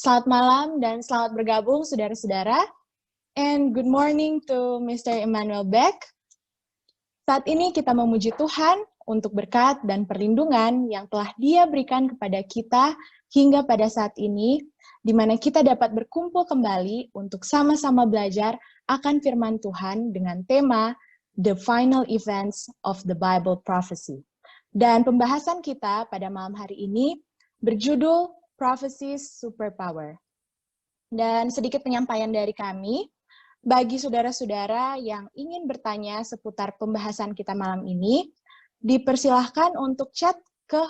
Selamat malam dan selamat bergabung saudara-saudara. And good morning to Mr. Emmanuel Beck. Saat ini kita memuji Tuhan untuk berkat dan perlindungan yang telah Dia berikan kepada kita hingga pada saat ini, di mana kita dapat berkumpul kembali untuk sama-sama belajar akan firman Tuhan dengan tema The Final Events of the Bible Prophecy. Dan pembahasan kita pada malam hari ini berjudul Prophecies Superpower. Dan sedikit penyampaian dari kami, bagi saudara-saudara yang ingin bertanya seputar pembahasan kita malam ini, dipersilahkan untuk chat ke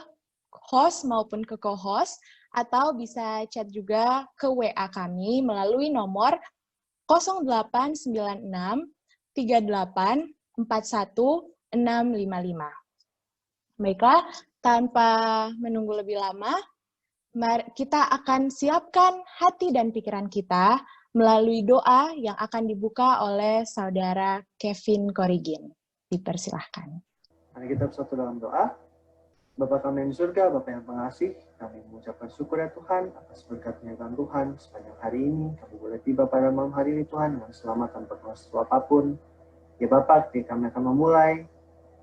host maupun ke co-host, atau bisa chat juga ke WA kami melalui nomor 0896 38 41 655. Baiklah, tanpa menunggu lebih lama, kita akan siapkan hati dan pikiran kita melalui doa yang akan dibuka oleh saudara Kevin Korigin. Dipersilahkan. Mari kita bersatu dalam doa. Bapa kami yang di surga, Bapa yang pengasih, kami mengucapkan syukur ya Tuhan atas berkat penyertaan Tuhan sepanjang hari ini. Kami boleh tiba pada malam hari ini Tuhan dengan selamat tanpa sesuatu apapun. Ya Bapa, kami akan memulai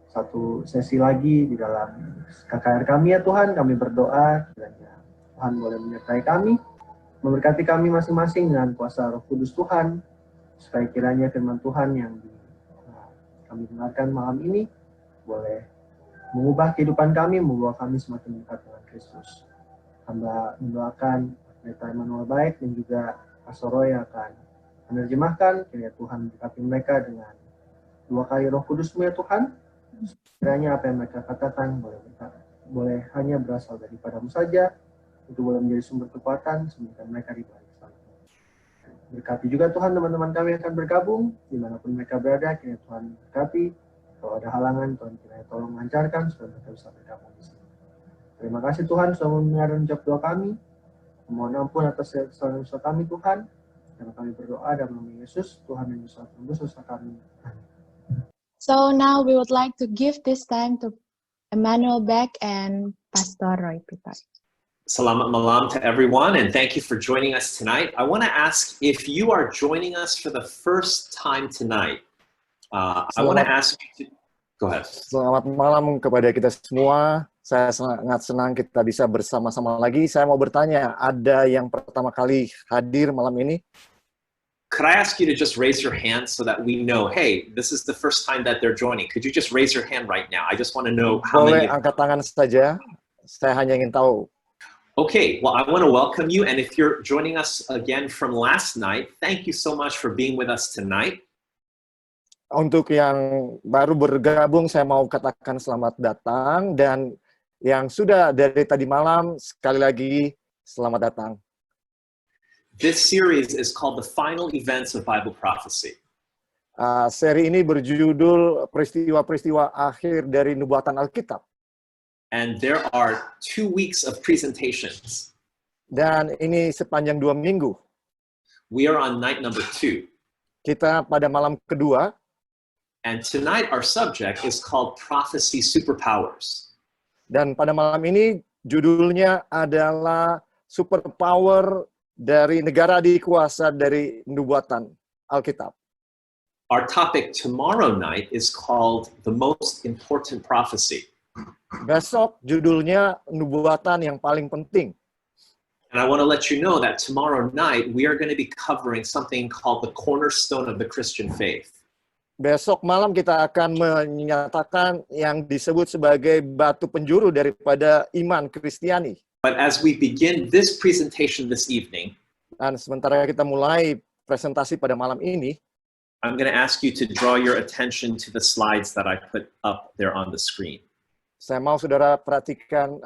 satu sesi lagi di dalam KKR kami ya Tuhan. Kami berdoa kiranya Tuhan boleh menyertai kami, memberkati kami masing-masing dengan kuasa Roh Kudus Tuhan, supaya kiranya firman Tuhan yang kami dengarkan malam ini boleh mengubah kehidupan kami, membawa kami semakin dekat dengan Kristus. Hamba mendoakan Pendeta Emmanuel Baik dan juga Pastor Roy akan menerjemahkan, kiranya Tuhan memberkati mereka dengan 2 kali Roh Kudus-Mu ya Tuhan. Kiranya apa yang mereka katakan boleh hanya berasal daripada-Mu saja, itu boleh menjadi sumber kekuatan semoga mereka di balik sana. Berkati juga Tuhan teman-teman kami yang akan bergabung dimanapun mereka berada, kiranya Tuhan berkati. Kalau ada halangan, Tuhan kiranya tolong lancarkan supaya mereka bisa bergabung di sini. Terima kasih Tuhan sudah mendengar dan menjawab doa kami. Mohon ampun atas kesalahan dosa kami Tuhan. Karena kami berdoa dalam nama Yesus, Tuhan yang bisa tembus dosa kami. So now we would like to give this time to Emmanuel Beck and Pastor Roy Peter. Selamat malam to everyone, and thank you for joining us tonight. I want to ask if you are joining us for the first time tonight. I want to ask you to go ahead. Selamat malam kepada kita semua. Saya sangat senang kita bisa bersama-sama lagi. Saya mau bertanya, ada yang pertama kali hadir malam ini? Could I ask you to just raise your hand so that we know, hey, this is the first time that they're joining. Could you just raise your hand right now? I just want to know how many. Boleh angkat tangan saja. Saya hanya ingin tahu. Okay, well, I want to welcome you. And if you're joining us again from last night, thank you so much for being with us tonight. Untuk yang baru bergabung, saya mau katakan selamat datang. Dan yang sudah dari tadi malam, sekali lagi, selamat datang. This series is called The Final Events of Bible Prophecy. Seri ini berjudul peristiwa-peristiwa akhir dari nubuatan Alkitab. And there are 2 weeks of presentations. Dan ini sepanjang 2 minggu. We are on night number 2. Kita pada malam kedua. And tonight our subject is called Prophecy Superpowers. Dan pada malam ini judulnya adalah Superpower dari negara dikuasa dari nubuatan Alkitab. Our topic tomorrow night is called The Most Important Prophecy. Besok judulnya nubuatan yang paling penting. And I want to let you know that tomorrow night we are going to be covering something called the cornerstone of the Christian faith. Besok malam kita akan menyatakan yang disebut sebagai batu penjuru daripada iman Kristiani. But as we begin this presentation this evening, dan sementara kita mulai presentasi pada malam ini, I'm going to ask you to draw your attention to the slides that I put up there on the screen. Saya mau saudara perhatikan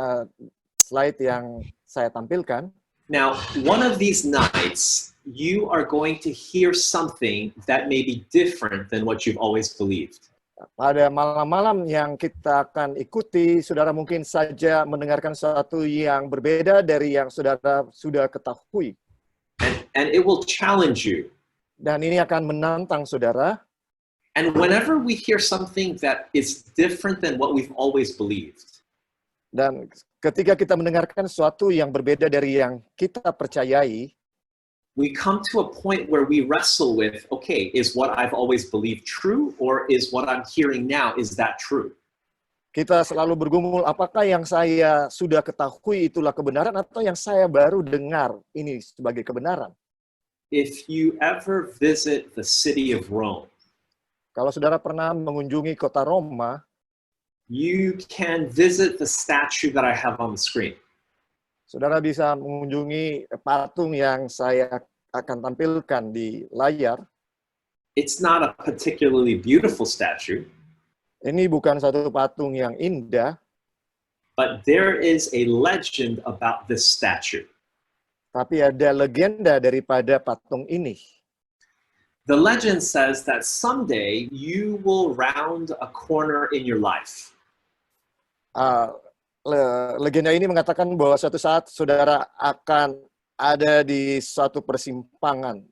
slide yang saya tampilkan. Now, one of these nights, you are going to hear something that may be different than what you've always believed. Pada malam-malam yang kita akan ikuti, saudara mungkin saja mendengarkan sesuatu yang berbeda dari yang saudara sudah ketahui. And it will challenge you. Dan ini akan menantang saudara. And whenever we hear something that is different than what we've always believed, Dan ketika kita mendengarkan sesuatu yang berbeda dari yang kita percayai, we come to a point where we wrestle with, okay, is what I've always believed true, or is what I'm hearing now, is that true? kita selalu bergumul, apakah yang saya sudah ketahui itulah kebenaran atau yang saya baru dengar ini sebagai kebenaran. If you ever visit the city of Rome, Kalau saudara pernah mengunjungi kota Roma, you can visit the statue that I have on the screen. saudara bisa mengunjungi patung yang saya akan tampilkan di layar. It's not a particularly beautiful statue, Ini bukan satu patung yang indah, but there is a legend about this statue. tapi ada legenda daripada patung ini. The legend says that someday you will round a corner in your life. Legenda ini mengatakan bahwa suatu saat saudara akan ada di suatu persimpangan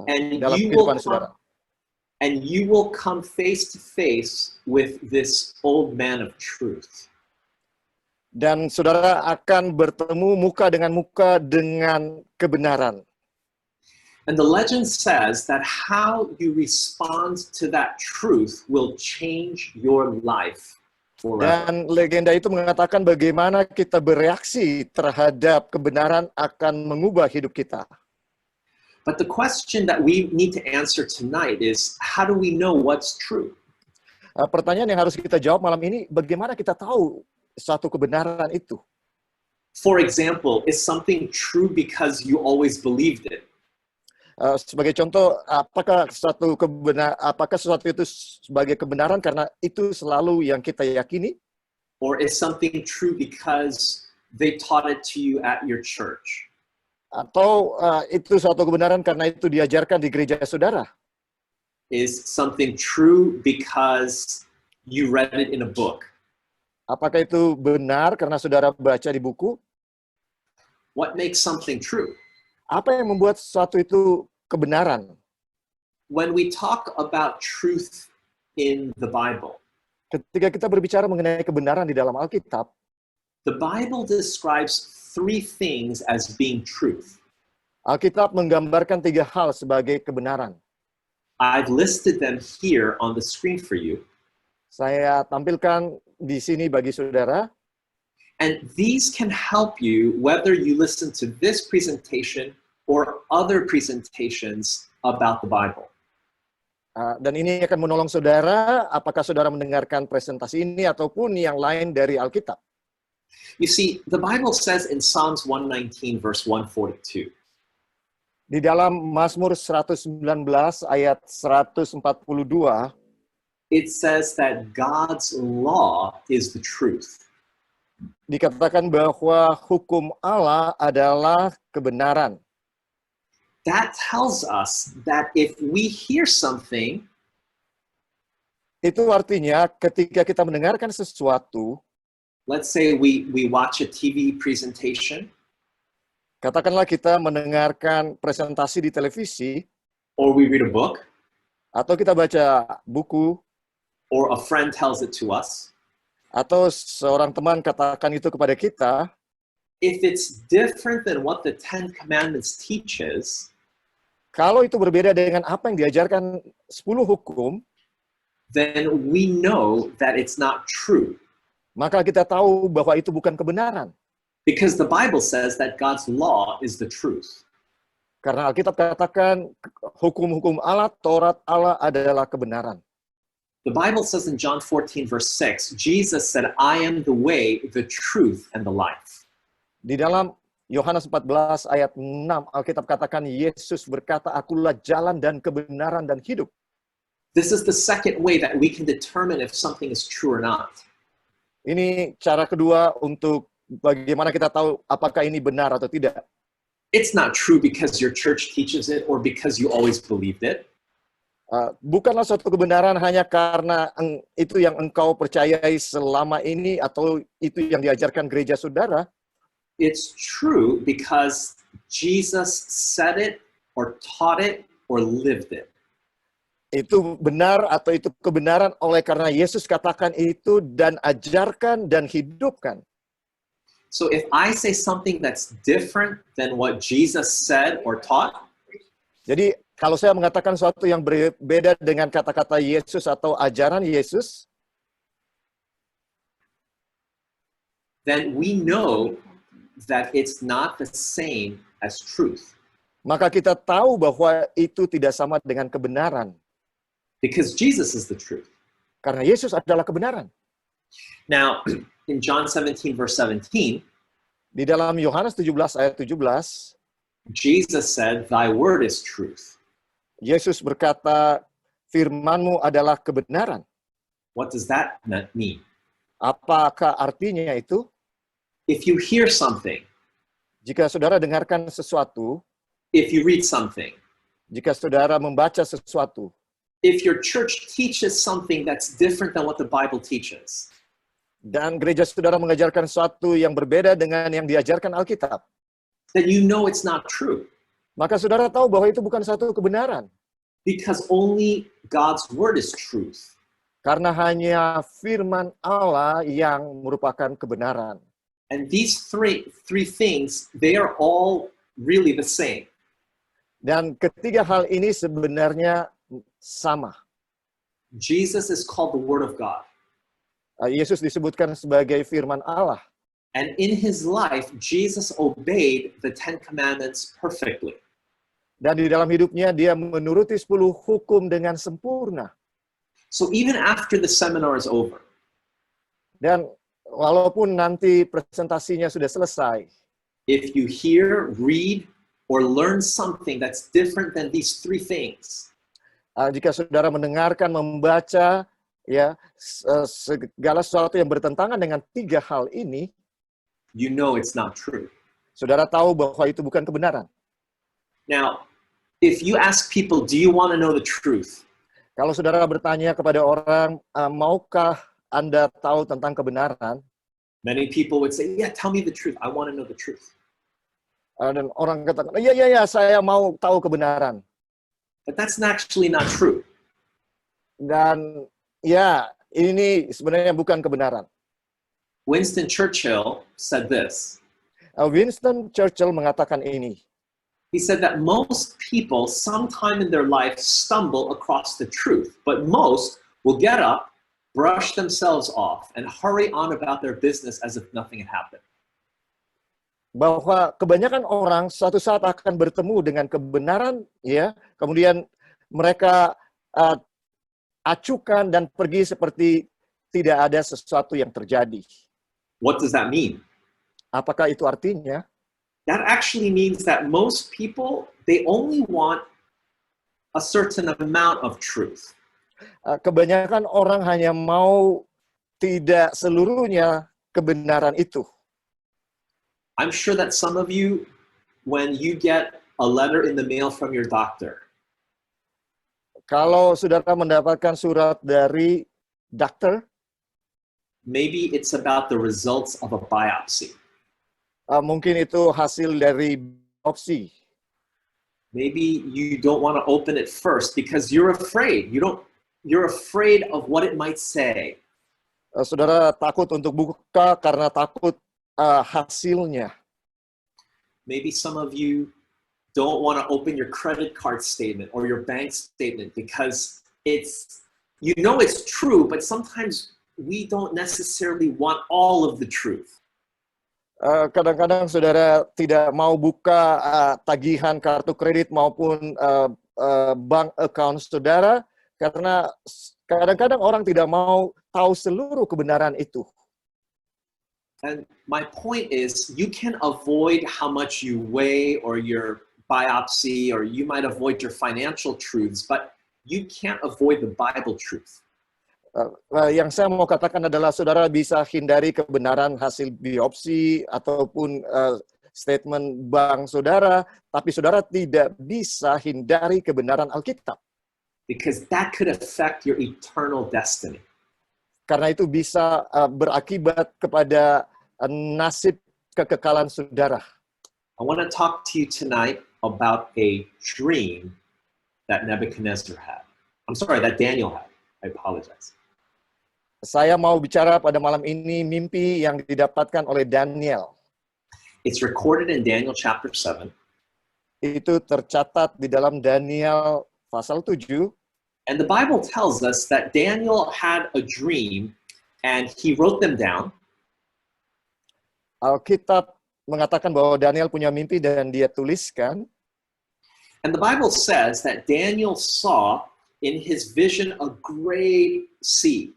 And dalam you will kehidupan saudara. And you will come face to face with this old man of truth. Dan saudara akan bertemu muka dengan kebenaran. And the legend says that how you respond to that truth will change your life forever. Dan legenda itu mengatakan bagaimana kita bereaksi terhadap kebenaran akan mengubah hidup kita. But the question that we need to answer tonight is, how do we know what's true? Pertanyaan yang harus kita jawab malam ini, bagaimana kita tahu suatu kebenaran itu? For example, is something true because you always believed it? Sebagai contoh, apakah sesuatu itu sebagai kebenaran karena itu selalu yang kita yakini? Or is something true because they taught it to you at your church? Atau itu suatu kebenaran karena itu diajarkan di gereja saudara? Is something true because you read it in a book? Apakah itu benar karena saudara baca di buku? What makes something true? Apa yang membuat sesuatu itu kebenaran? When we talk about truth in the Bible, Ketika kita berbicara mengenai kebenaran di dalam Alkitab, the Bible describes 3 things as being truth. Alkitab menggambarkan 3 hal sebagai kebenaran. I've listed them here on the screen for you. Saya tampilkan di sini bagi saudara. And these can help you whether you listen to this presentation or other presentations about the Bible. Dan ini akan menolong saudara, apakah saudara mendengarkan presentasi ini ataupun yang lain dari Alkitab. You see, the Bible says in Psalms 119 verse 142, Di dalam Mazmur 119 ayat 142, it says that God's law is the truth. dikatakan bahwa hukum Allah adalah kebenaran. That tells us that if we hear something, Itu artinya ketika kita mendengarkan sesuatu, let's say we watch a TV presentation, katakanlah kita mendengarkan presentasi di televisi, or we read a book, atau kita baca buku, or a friend tells it to us, atau seorang teman katakan itu kepada kita, if it's different than what the 10 Commandments teaches, kalau itu berbeda dengan apa yang diajarkan 10 hukum, then we know that it's not true. maka kita tahu bahwa itu bukan kebenaran. Because the Bible says that God's law is the truth. Karena Alkitab katakan hukum-hukum Allah, Taurat Allah adalah kebenaran. The Bible says in John 14 verse 6, Jesus said, I am the way, the truth, and the life. Di dalam Yohanes 14 ayat 6, Alkitab katakan Yesus berkata, akulah jalan dan kebenaran dan hidup. This is the second way that we can determine if something is true or not. Ini cara kedua untuk bagaimana kita tahu apakah ini benar atau tidak. It's not true because your church teaches it or because you always believed it. Bukanlah suatu kebenaran hanya karena itu yang engkau percayai selama ini atau itu yang diajarkan gereja saudara. It's true because Jesus said it or taught it or lived it. itu benar atau itu kebenaran oleh karena Yesus katakan itu dan ajarkan dan hidupkan. So if I say something that's different than what Jesus said or taught, Jadi kalau saya mengatakan sesuatu yang berbeda dengan kata-kata Yesus atau ajaran Yesus, then we know that it's not the same as truth. maka kita tahu bahwa itu tidak sama dengan kebenaran. Because Jesus is the truth. Karena Yesus adalah kebenaran. Now, in John 17, verse 17, Di dalam Yohanes 17 ayat 17, Jesus said, "Thy word is truth." Yesus berkata, firman-Mu adalah kebenaran. What does that mean? Apakah artinya itu? If you hear something, Jika saudara dengarkan sesuatu, if you read something, jika saudara membaca sesuatu, if your church teaches something that's different than what the Bible teaches, dan gereja saudara mengajarkan sesuatu yang berbeda dengan yang diajarkan Alkitab, then you know it's not true. maka saudara tahu bahwa itu bukan satu kebenaran. Because only God's word is truth. Karena hanya firman Allah yang merupakan kebenaran. And these three things, they are all really the same. Dan ketiga hal ini sebenarnya sama. Jesus is called the Word of God. Yesus disebutkan sebagai firman Allah. And in his life, Jesus obeyed the 10 Commandments perfectly. Dan di dalam hidupnya dia menuruti 10 hukum dengan sempurna. So even after the seminar is over, Dan walaupun nanti presentasinya sudah selesai, if you hear, read, or learn something that's different than these three things, jika saudara mendengarkan, membaca, ya segala sesuatu yang bertentangan dengan tiga hal ini, you know it's not true. saudara tahu bahwa itu bukan kebenaran. Now, if you ask people, do you want to know the truth? Kalau saudara bertanya kepada orang, maukah Anda tahu tentang kebenaran? Many people would say, yeah, tell me the truth. I want to know the truth. Dan orang katakan, iya, saya mau tahu kebenaran. But that's actually not true. Dan ya, ini sebenarnya bukan kebenaran. Winston Churchill said this. Winston Churchill mengatakan ini. He said that most people sometime in their life stumble across the truth, but most will get up, brush themselves off, and hurry on about their business as if nothing had happened. Bahwa kebanyakan orang suatu saat akan bertemu dengan kebenaran, ya, kemudian mereka acukan dan pergi seperti tidak ada sesuatu yang terjadi. What does that mean? Apakah itu artinya? That actually means that most people, they only want a certain amount of truth. Kebanyakan orang hanya mau tidak seluruhnya kebenaran itu. I'm sure that some of you, when you get a letter in the mail from your doctor, kalau saudara mendapatkan surat dari dokter, maybe it's about the results of a biopsy. Mungkin itu hasil dari biopsi. Maybe you don't want to open it first because you're afraid. You're afraid of what it might say. Saudara takut untuk buka karena takut hasilnya. Maybe some of you don't want to open your credit card statement or your bank statement because it's true, but sometimes we don't necessarily want all of the truth. Kadang-kadang saudara tidak mau buka tagihan kartu kredit maupun bank account saudara karena kadang-kadang orang tidak mau tahu seluruh kebenaran itu. And my point is, you can avoid how much you weigh or your biopsy, or you might avoid your financial truths, but you can't avoid the Bible truth. Yang saya mau katakan adalah saudara bisa hindari kebenaran hasil biopsi ataupun statement bank saudara, tapi saudara tidak bisa hindari kebenaran Alkitab. Because that could affect your eternal destiny. Karena itu bisa berakibat kepada nasib kekekalan saudara. I want to talk to you tonight about a dream that Nebuchadnezzar had. I'm sorry, that Daniel had. I apologize. Saya mau bicara pada malam ini mimpi yang didapatkan oleh Daniel. It's recorded in Daniel chapter 7. Itu tercatat di dalam Daniel pasal 7. And the Bible tells us that Daniel had a dream and he wrote them down. Alkitab mengatakan bahwa Daniel punya mimpi dan dia tuliskan. And the Bible says that Daniel saw in his vision a great sea.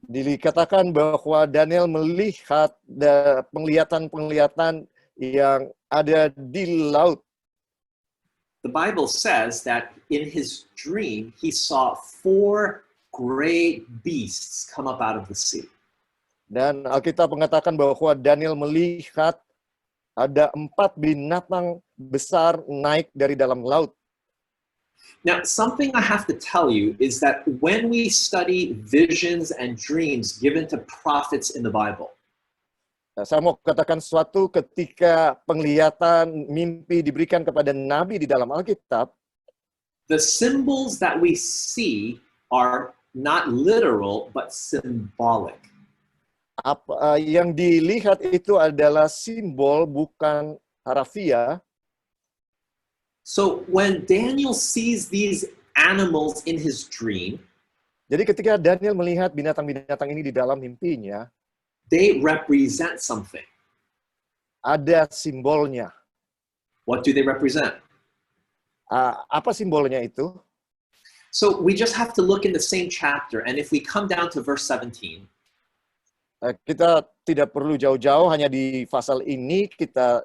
Dikatakan bahwa Daniel melihat penglihatan-penglihatan yang ada di laut. The Bible says that in his dream, he saw 4 great beasts come up out of the sea. Dan Alkitab mengatakan bahwa Daniel melihat ada 4 binatang besar naik dari dalam laut. Now, something I have to tell you is that when we study visions and dreams given to prophets in the Bible, Saya mau katakan sesuatu ketika penglihatan mimpi diberikan kepada nabi di dalam Alkitab, the symbols that we see are not literal but symbolic. yang dilihat itu adalah simbol bukan harafiah. So when Daniel sees these animals in his dream, Jadi ketika Daniel melihat binatang-binatang ini di dalam mimpinya, they represent something. ada simbolnya. What do they represent? Apa simbolnya itu? So we just have to look in the same chapter, and if we come down to verse 17, Kita tidak perlu jauh-jauh, hanya di pasal ini kita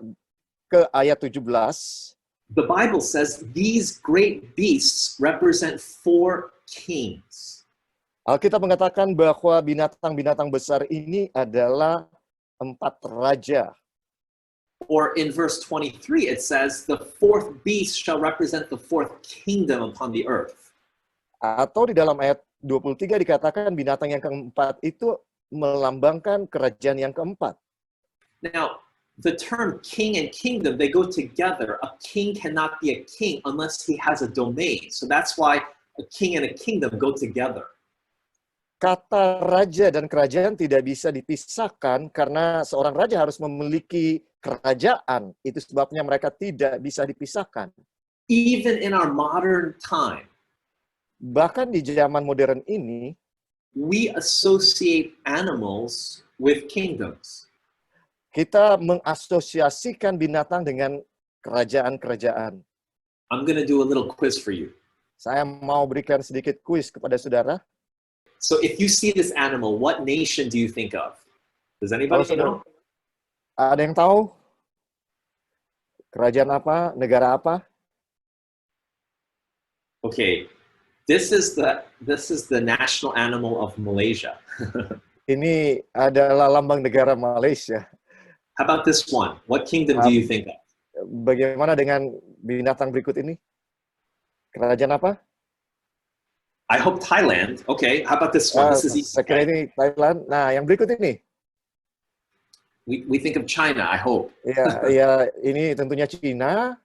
ke ayat 17. the Bible says these great beasts represent 4 kings. Alkitab mengatakan bahwa binatang-binatang besar ini adalah 4 raja. Or in verse 23, it says, the 4th beast shall represent the 4th kingdom upon the earth. Atau di dalam ayat 23 dikatakan binatang yang keempat itu melambangkan kerajaan yang keempat. Now, the term king and kingdom, they go together. A king cannot be a king unless he has a domain. So that's why a king and a kingdom go together. Kata raja dan kerajaan tidak bisa dipisahkan karena seorang raja harus memiliki kerajaan. Itu sebabnya mereka tidak bisa dipisahkan. Even in our modern time, Bahkan di zaman modern ini, we associate animals with kingdoms. kita mengasosiasikan binatang dengan kerajaan-kerajaan. I'm going to do a little quiz for you. Saya mau berikan sedikit kuis kepada saudara. So if you see this animal, what nation do you think of? Does anybody know? Ada yang tahu? Kerajaan apa? Negara apa? Okay, this is the national animal of Malaysia. Ini adalah lambang negara Malaysia. How about this one? What kingdom do you think of? Bagaimana dengan binatang berikut ini? Kerajaan apa? I hope Thailand. Okay, how about this one? This is easy. Saya kira ini Thailand. Nah, yang berikut ini. We think of China, I hope. Ya, ini tentunya Cina.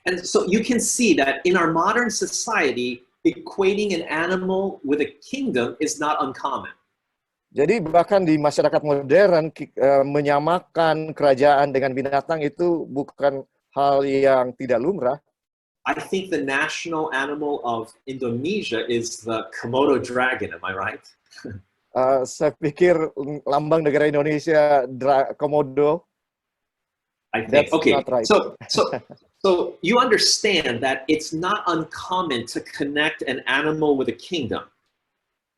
And so you can see that in our modern society, equating an animal with a kingdom is not uncommon. Jadi bahkan di masyarakat modern menyamakan kerajaan dengan binatang itu bukan hal yang tidak lumrah. I think the national animal of Indonesia is the Komodo dragon. Am I right? Saya pikir lambang negara Indonesia Komodo. I think. That's Okay. not right. So you understand that it's not uncommon to connect an animal with a kingdom.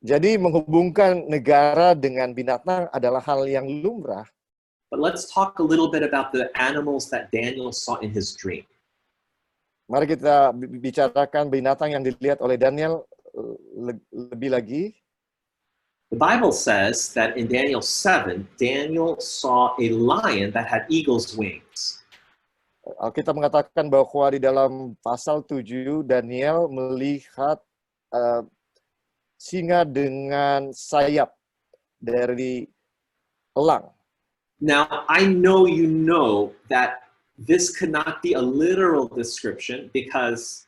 Jadi menghubungkan negara dengan binatang adalah hal yang lumrah. But let's talk a little bit about the animals that Daniel saw in his dream. Mari kita bicarakan binatang yang dilihat oleh Daniel lebih lagi. The Bible says that in Daniel 7, Daniel saw a lion that had eagle's wings. Alkitab mengatakan bahwa di dalam pasal 7 Daniel melihat singa dengan sayap dari elang. Now, I know you know that this could not be a literal description because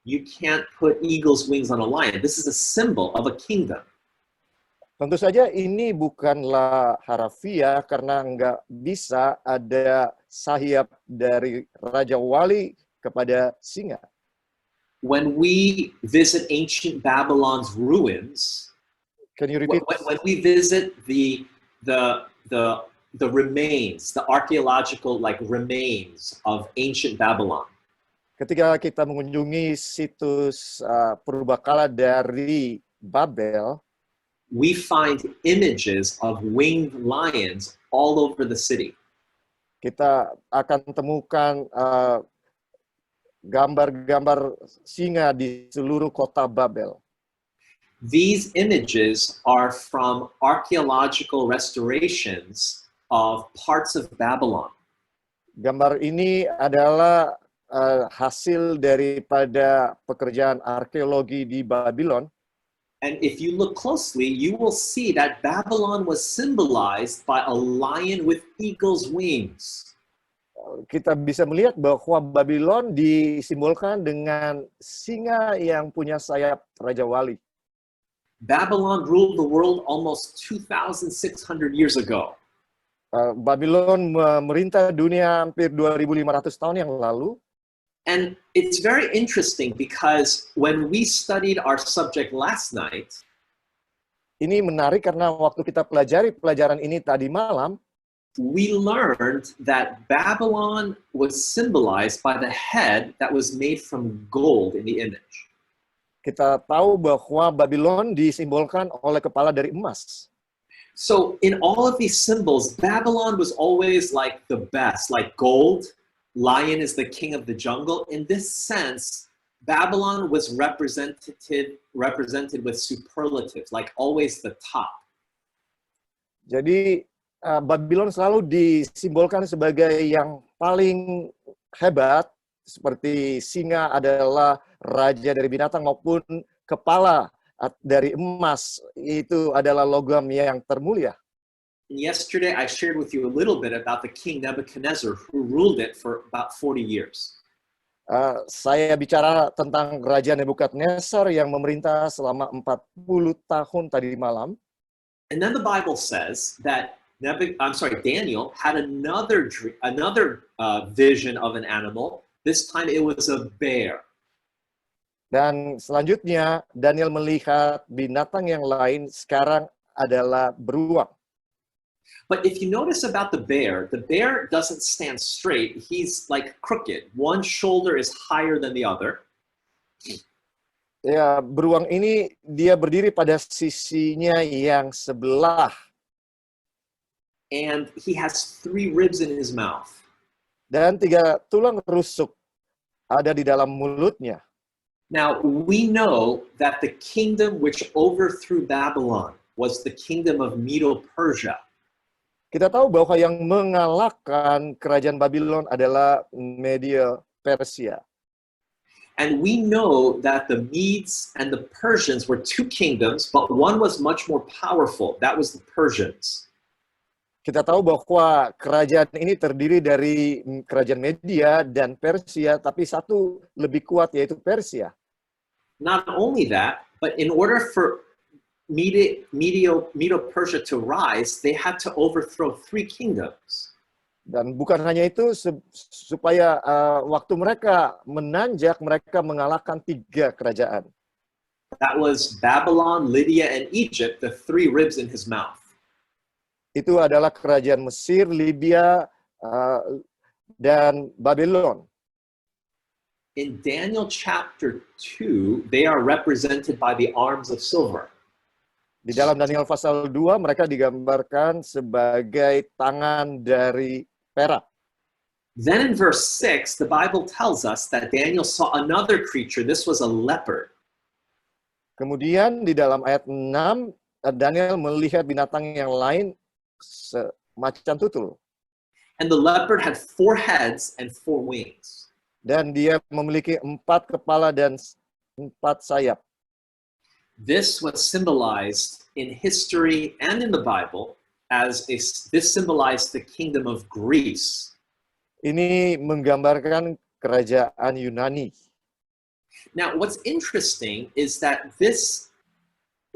You can't put eagle's wings on a lion. This is a symbol of a kingdom. Tentu saja ini bukanlah harafiah karena nggak bisa ada sayap dari Raja Wali kepada singa. When we visit ancient Babylon's ruins, Can you repeat? when we visit the remains, the archaeological remains of ancient Babylon, Ketika kita mengunjungi situs purbakala dari Babel, we find images of winged lions all over the city. kita akan temukan gambar-gambar singa di seluruh kota Babel. These images are from archaeological restorations of parts of Babylon. Gambar ini adalah hasil daripada pekerjaan arkeologi di Babylon. And if you look closely, you will see that Babylon was symbolized by a lion with eagle's wings. Kita bisa melihat bahwa Babylon disimbolkan dengan singa yang punya sayap Raja Wali. Babylon ruled the world almost 2,600 years ago. Babylon memerintah dunia hampir 2.500 tahun yang lalu. And it's very interesting because when we studied our subject last night, Ini menarik karena waktu kita pelajari pelajaran ini tadi malam, we learned that Babylon was symbolized by the head that was made from gold in the image. kita tahu bahwa Babylon disimbolkan oleh kepala dari emas. So in all of these symbols, Babylon was always like the best, like gold, lion is the king of the jungle. In this sense, Babylon was represented with superlatives, like always the top. Jadi Babylon selalu disimbolkan sebagai yang paling hebat, seperti singa adalah raja dari binatang maupun kepala dari emas itu adalah logam yang termulia. Yesterday, I shared with you a little bit about the king Nebuchadnezzar who ruled it for about 40 years. Saya bicara tentang Raja Nebukadnezar yang memerintah selama 40 tahun tadi malam. And then the Bible says that Daniel had another vision of an animal. This time it was a bear. Dan selanjutnya Daniel melihat binatang yang lain, sekarang adalah beruang. But if you notice about the bear doesn't stand straight. He's like crooked. One shoulder is higher than the other. Ya, beruang ini dia berdiri pada sisinya yang sebelah. And he has 3 ribs in his mouth. Dan 3 tulang rusuk ada di dalam mulutnya. Now, we know that the kingdom which overthrew Babylon was the kingdom of Medo-Persia. Kita tahu bahwa yang mengalahkan kerajaan Babylon adalah Media Persia. And we know that the Medes and the Persians were 2 kingdoms, but one was much more powerful. That was the Persians. Kita tahu bahwa kerajaan ini terdiri dari kerajaan Media dan Persia, tapi satu lebih kuat yaitu Persia. Not only that, but in order for Medo-Persia to rise, they had to overthrow 3 kingdoms. Dan bukan hanya itu, supaya waktu mereka menanjak, mereka mengalahkan 3 kerajaan. That was Babylon, Lydia, and Egypt, the 3 ribs in his mouth. Itu adalah kerajaan Mesir, Libya, dan Babylon. In Daniel chapter 2, they are represented by the arms of silver. Di dalam Daniel pasal 2, mereka digambarkan sebagai tangan dari perak. Then in verse 6, the Bible tells us that Daniel saw another creature. This was a leopard. Kemudian di dalam ayat 6, Daniel melihat binatang yang lain semacam tutul. And the leopard had 4 heads and 4 wings. Dan dia memiliki 4 kepala dan 4 sayap. This was symbolized in history and in the Bible this symbolized the kingdom of Greece. Ini menggambarkan kerajaan Yunani. Now, what's interesting is that this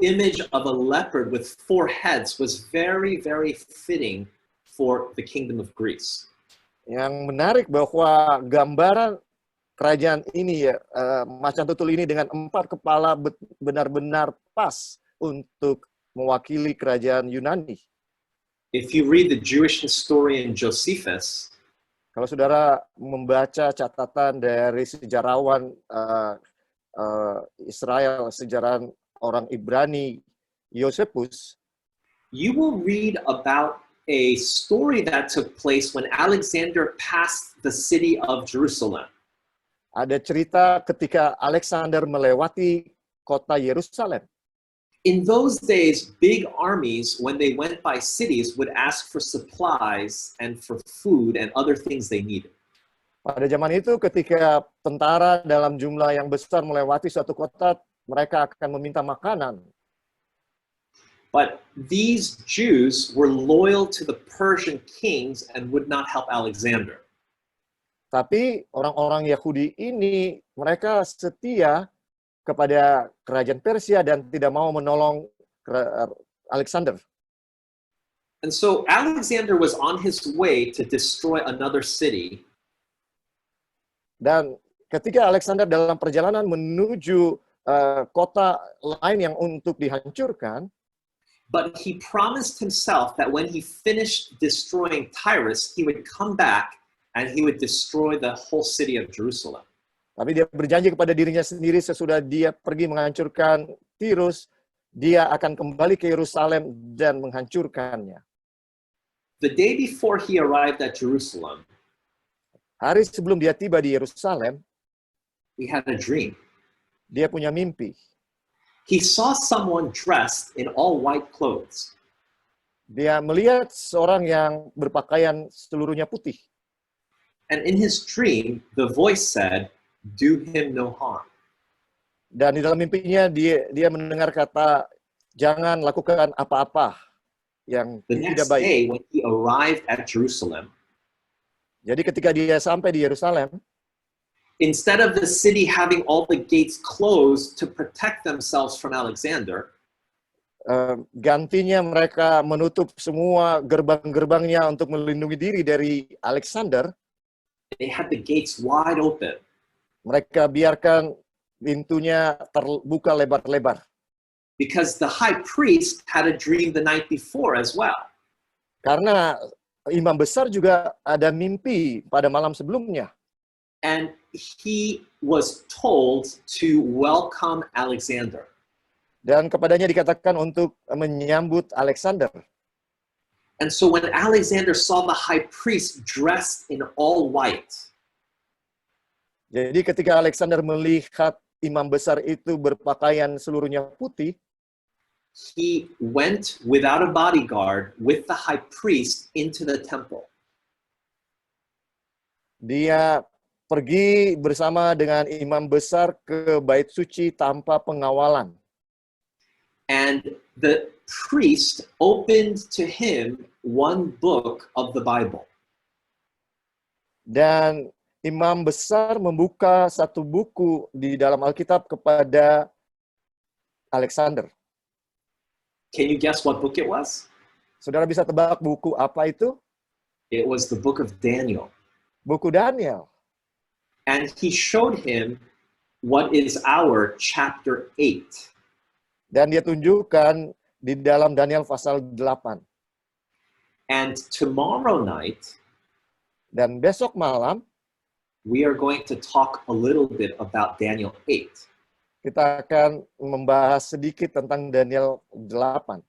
image of a leopard with 4 heads was very, very fitting for the kingdom of Greece. Yang menarik bahwa gambaran kerajaan ini ya, macan tutul ini dengan 4 kepala benar-benar pas untuk mewakili kerajaan Yunani. If you read the Jewish historian Josephus, kalau saudara membaca catatan dari sejarawan Israel, sejarawan orang Ibrani, Josephus, you will read about a story that took place when Alexander passed the city of Jerusalem. Ada cerita ketika Alexander melewati kota Yerusalem. In those days, big armies, when they went by cities, would ask for supplies and for food and other things they needed. Pada zaman itu, ketika tentara dalam jumlah yang besar melewati suatu kota, mereka akan meminta makanan. But these Jews were loyal to the Persian kings and would not help Alexander. Tapi orang-orang Yahudi ini, mereka setia kepada kerajaan Persia dan tidak mau menolong Alexander. And so Alexander was on his way to destroy another city. Dan ketika Alexander dalam perjalanan menuju kota lain yang untuk dihancurkan, but he promised himself that when he finished destroying Tyrus, he would come back and he would destroy the whole city of Jerusalem. Tapi dia berjanji kepada dirinya sendiri sesudah dia pergi menghancurkan Tirus, dia akan kembali ke Yerusalem dan menghancurkannya. The day before he arrived at Jerusalem, hari sebelum dia tiba di Yerusalem, he had a dream. Dia punya mimpi. He saw someone dressed in all white clothes. Dia melihat seorang yang berpakaian seluruhnya putih. And in his dream, the voice said, "Do him no harm." Dan di dalam mimpinya dia mendengar kata, jangan lakukan apa-apa yang The tidak next baik. day, when he arrived at Jerusalem, jadi ketika dia sampai di Yerusalem, instead of the city having all the gates closed to protect themselves from Alexander, gantinya mereka menutup semua gerbang-gerbangnya untuk melindungi diri dari Alexander. they had the gates wide open. Mereka biarkan pintunya terbuka lebar-lebar. Because the high priest had a dream the night before as well. Karena imam besar juga ada mimpi pada malam sebelumnya. And he was told to welcome Alexander. Dan kepadanya dikatakan untuk menyambut Alexander. And so when Alexander saw the high priest dressed in all white, jadi ketika Alexander melihat imam besar itu berpakaian seluruhnya putih, he went without a bodyguard with the high priest into the temple. Dia pergi bersama dengan imam besar ke bait suci tanpa pengawalan. And the priest opened to him one book of the Bible. Dan imam besar membuka satu buku di dalam Alkitab kepada Alexander. Can you guess what book it was? Saudara bisa tebak buku apa itu? It was the book of Daniel. Buku Daniel. And he showed him what is our chapter 8. Dan dia tunjukkan di dalam Daniel pasal 8. And tomorrow night, dan besok malam, we are going to talk a little bit about Daniel 8. Kita akan membahas sedikit tentang Daniel 8.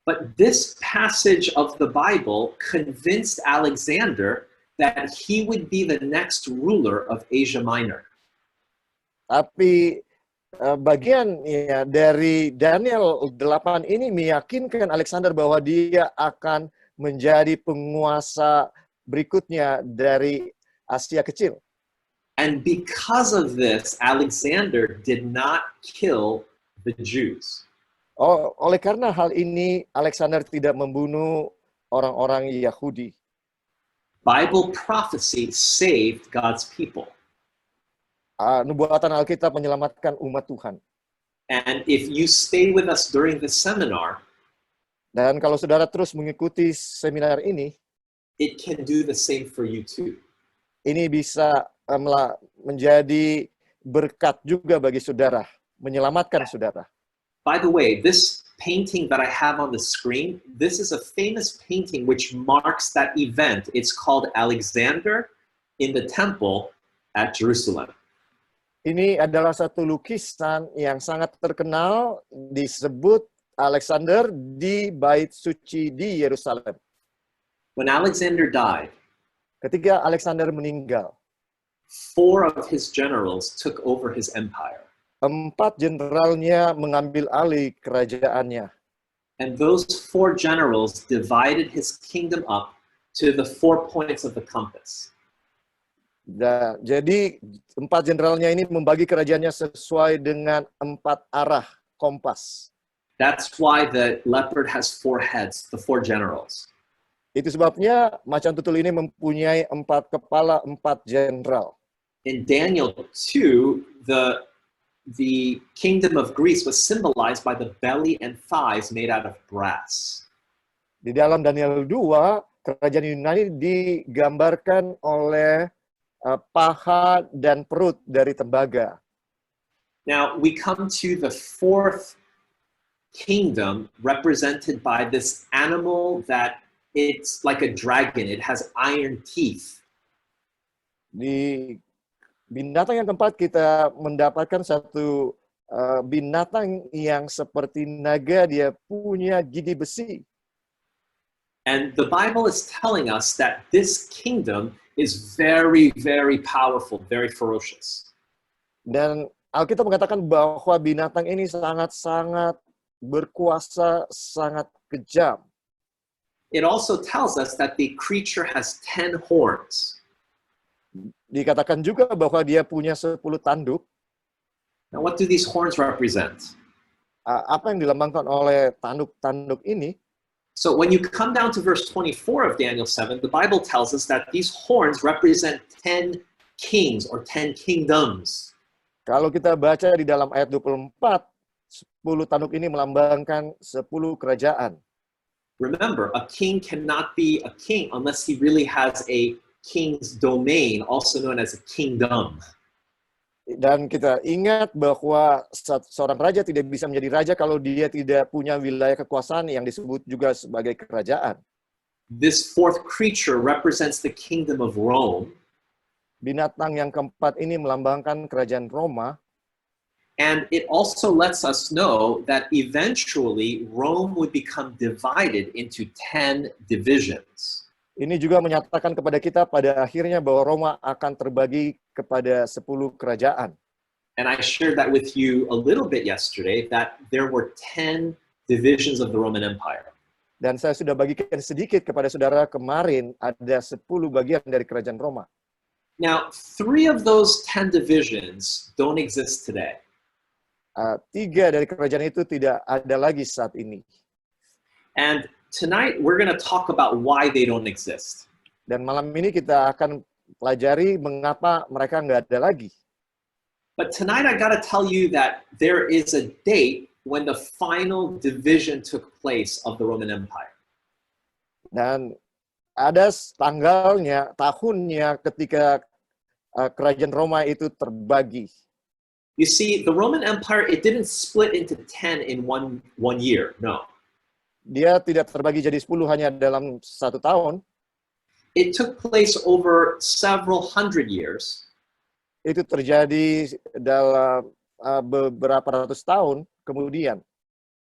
But this passage of the Bible convinced Alexander that he would be the next ruler of Asia Minor. Tapi bagian ya, dari Daniel 8 ini meyakinkan Alexander bahwa dia akan menjadi penguasa berikutnya dari Asia Kecil. And because of this, Alexander did not kill the Jews. Oleh karena hal ini, Alexander tidak membunuh orang-orang Yahudi. Bible prophecy saved God's people. nubuatan Alkitab menyelamatkan umat Tuhan. And if you stay with us during the seminar, Dan kalau saudara terus mengikuti seminar ini, it can do the same for you too. ini bisa menjadi berkat juga bagi saudara, menyelamatkan saudara. By the way, this painting that I have on the screen, this is a famous painting which marks that event. It's called Alexander in the Temple at Jerusalem. Ini adalah satu lukisan yang sangat terkenal, disebut Alexander di Bait Suci di Yerusalem. When Alexander died, Ketika Alexander meninggal, 4 of his generals took over his empire. 4 jenderalnya mengambil alih kerajaannya. And those 4 generals divided his kingdom up to the 4 points of the compass. Jadi 4 jenderalnya ini membagi kerajaannya sesuai dengan 4 arah kompas. That's why the leopard has 4 heads, the 4 generals. Itu sebabnya macan tutul ini mempunyai 4 kepala, 4 jenderal. In Daniel 2, the kingdom of Greece was symbolized by the belly and thighs made out of brass. Di dalam Daniel 2, kerajaan Yunani digambarkan oleh paha dan perut dari tembaga. Now, we come to the 4th kingdom represented by this animal that it's like a dragon. It has iron teeth. Di binatang yang keempat kita mendapatkan satu binatang yang seperti naga, dia punya gigi besi. And the Bible is telling us that this kingdom is very, very powerful, very ferocious. Dan Alkitab mengatakan bahwa binatang ini sangat-sangat berkuasa, sangat kejam. It also tells us that the creature has 10 horns. Dikatakan juga bahwa dia punya 10 tanduk. Now, what do these horns represent? Apa yang dilambangkan oleh tanduk-tanduk ini? So when you come down to verse 24 of Daniel 7, the Bible tells us that these horns represent 10 kings or 10 kingdoms. Kalau kita baca di dalam ayat 24, 10 tanduk ini melambangkan 10 kerajaan. Remember, a king cannot be a king unless he really has a king's domain, also known as a kingdom. Dan kita ingat bahwa seorang raja tidak bisa menjadi raja kalau dia tidak punya wilayah kekuasaan yang disebut juga sebagai kerajaan. This 4th creature represents the kingdom of Rome. Binatang yang keempat ini melambangkan kerajaan Roma. And it also lets us know that eventually Rome would become divided into 10 divisions. Ini juga menyatakan kepada kita pada akhirnya bahwa Roma akan terbagi kepada 10 kerajaan. And I shared that with you a little bit yesterday, that there were 10 divisions of the Roman Empire. Dan saya sudah bagikan sedikit kepada saudara kemarin, ada 10 bagian dari kerajaan Roma. Now, 3 of those 10 divisions don't exist today. 3 dari kerajaan itu tidak ada lagi saat ini. And tonight, we're going to talk about why they don't exist. Dan malam ini kita akan pelajari mengapa mereka nggak ada lagi. But tonight, I got to tell you that there is a date when the final division took place of the Roman Empire. Dan ada tanggalnya, tahunnya ketika kerajaan Roma itu terbagi. You see, the Roman Empire, it didn't split into 10 in one year, no. Dia tidak terbagi jadi 10 hanya dalam 1 tahun. It took place over several hundred years. Itu terjadi dalam beberapa ratus tahun kemudian.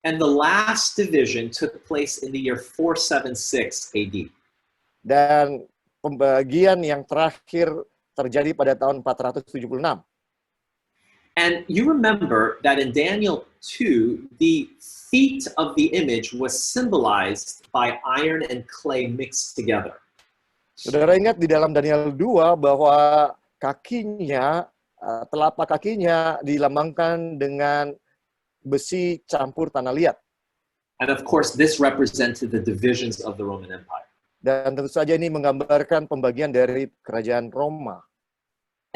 And the last division took place in the year 476 AD. Dan pembagian yang terakhir terjadi pada tahun 476. And you remember that in Daniel 2, the feet of the image was symbolized by iron and clay mixed together. Saudara ingat di dalam Daniel 2 bahwa kakinya, telapak kakinya dilambangkan dengan besi campur tanah liat. And of course, this represented the divisions of the Roman Empire. Dan tentu saja ini menggambarkan pembagian dari kerajaan Roma.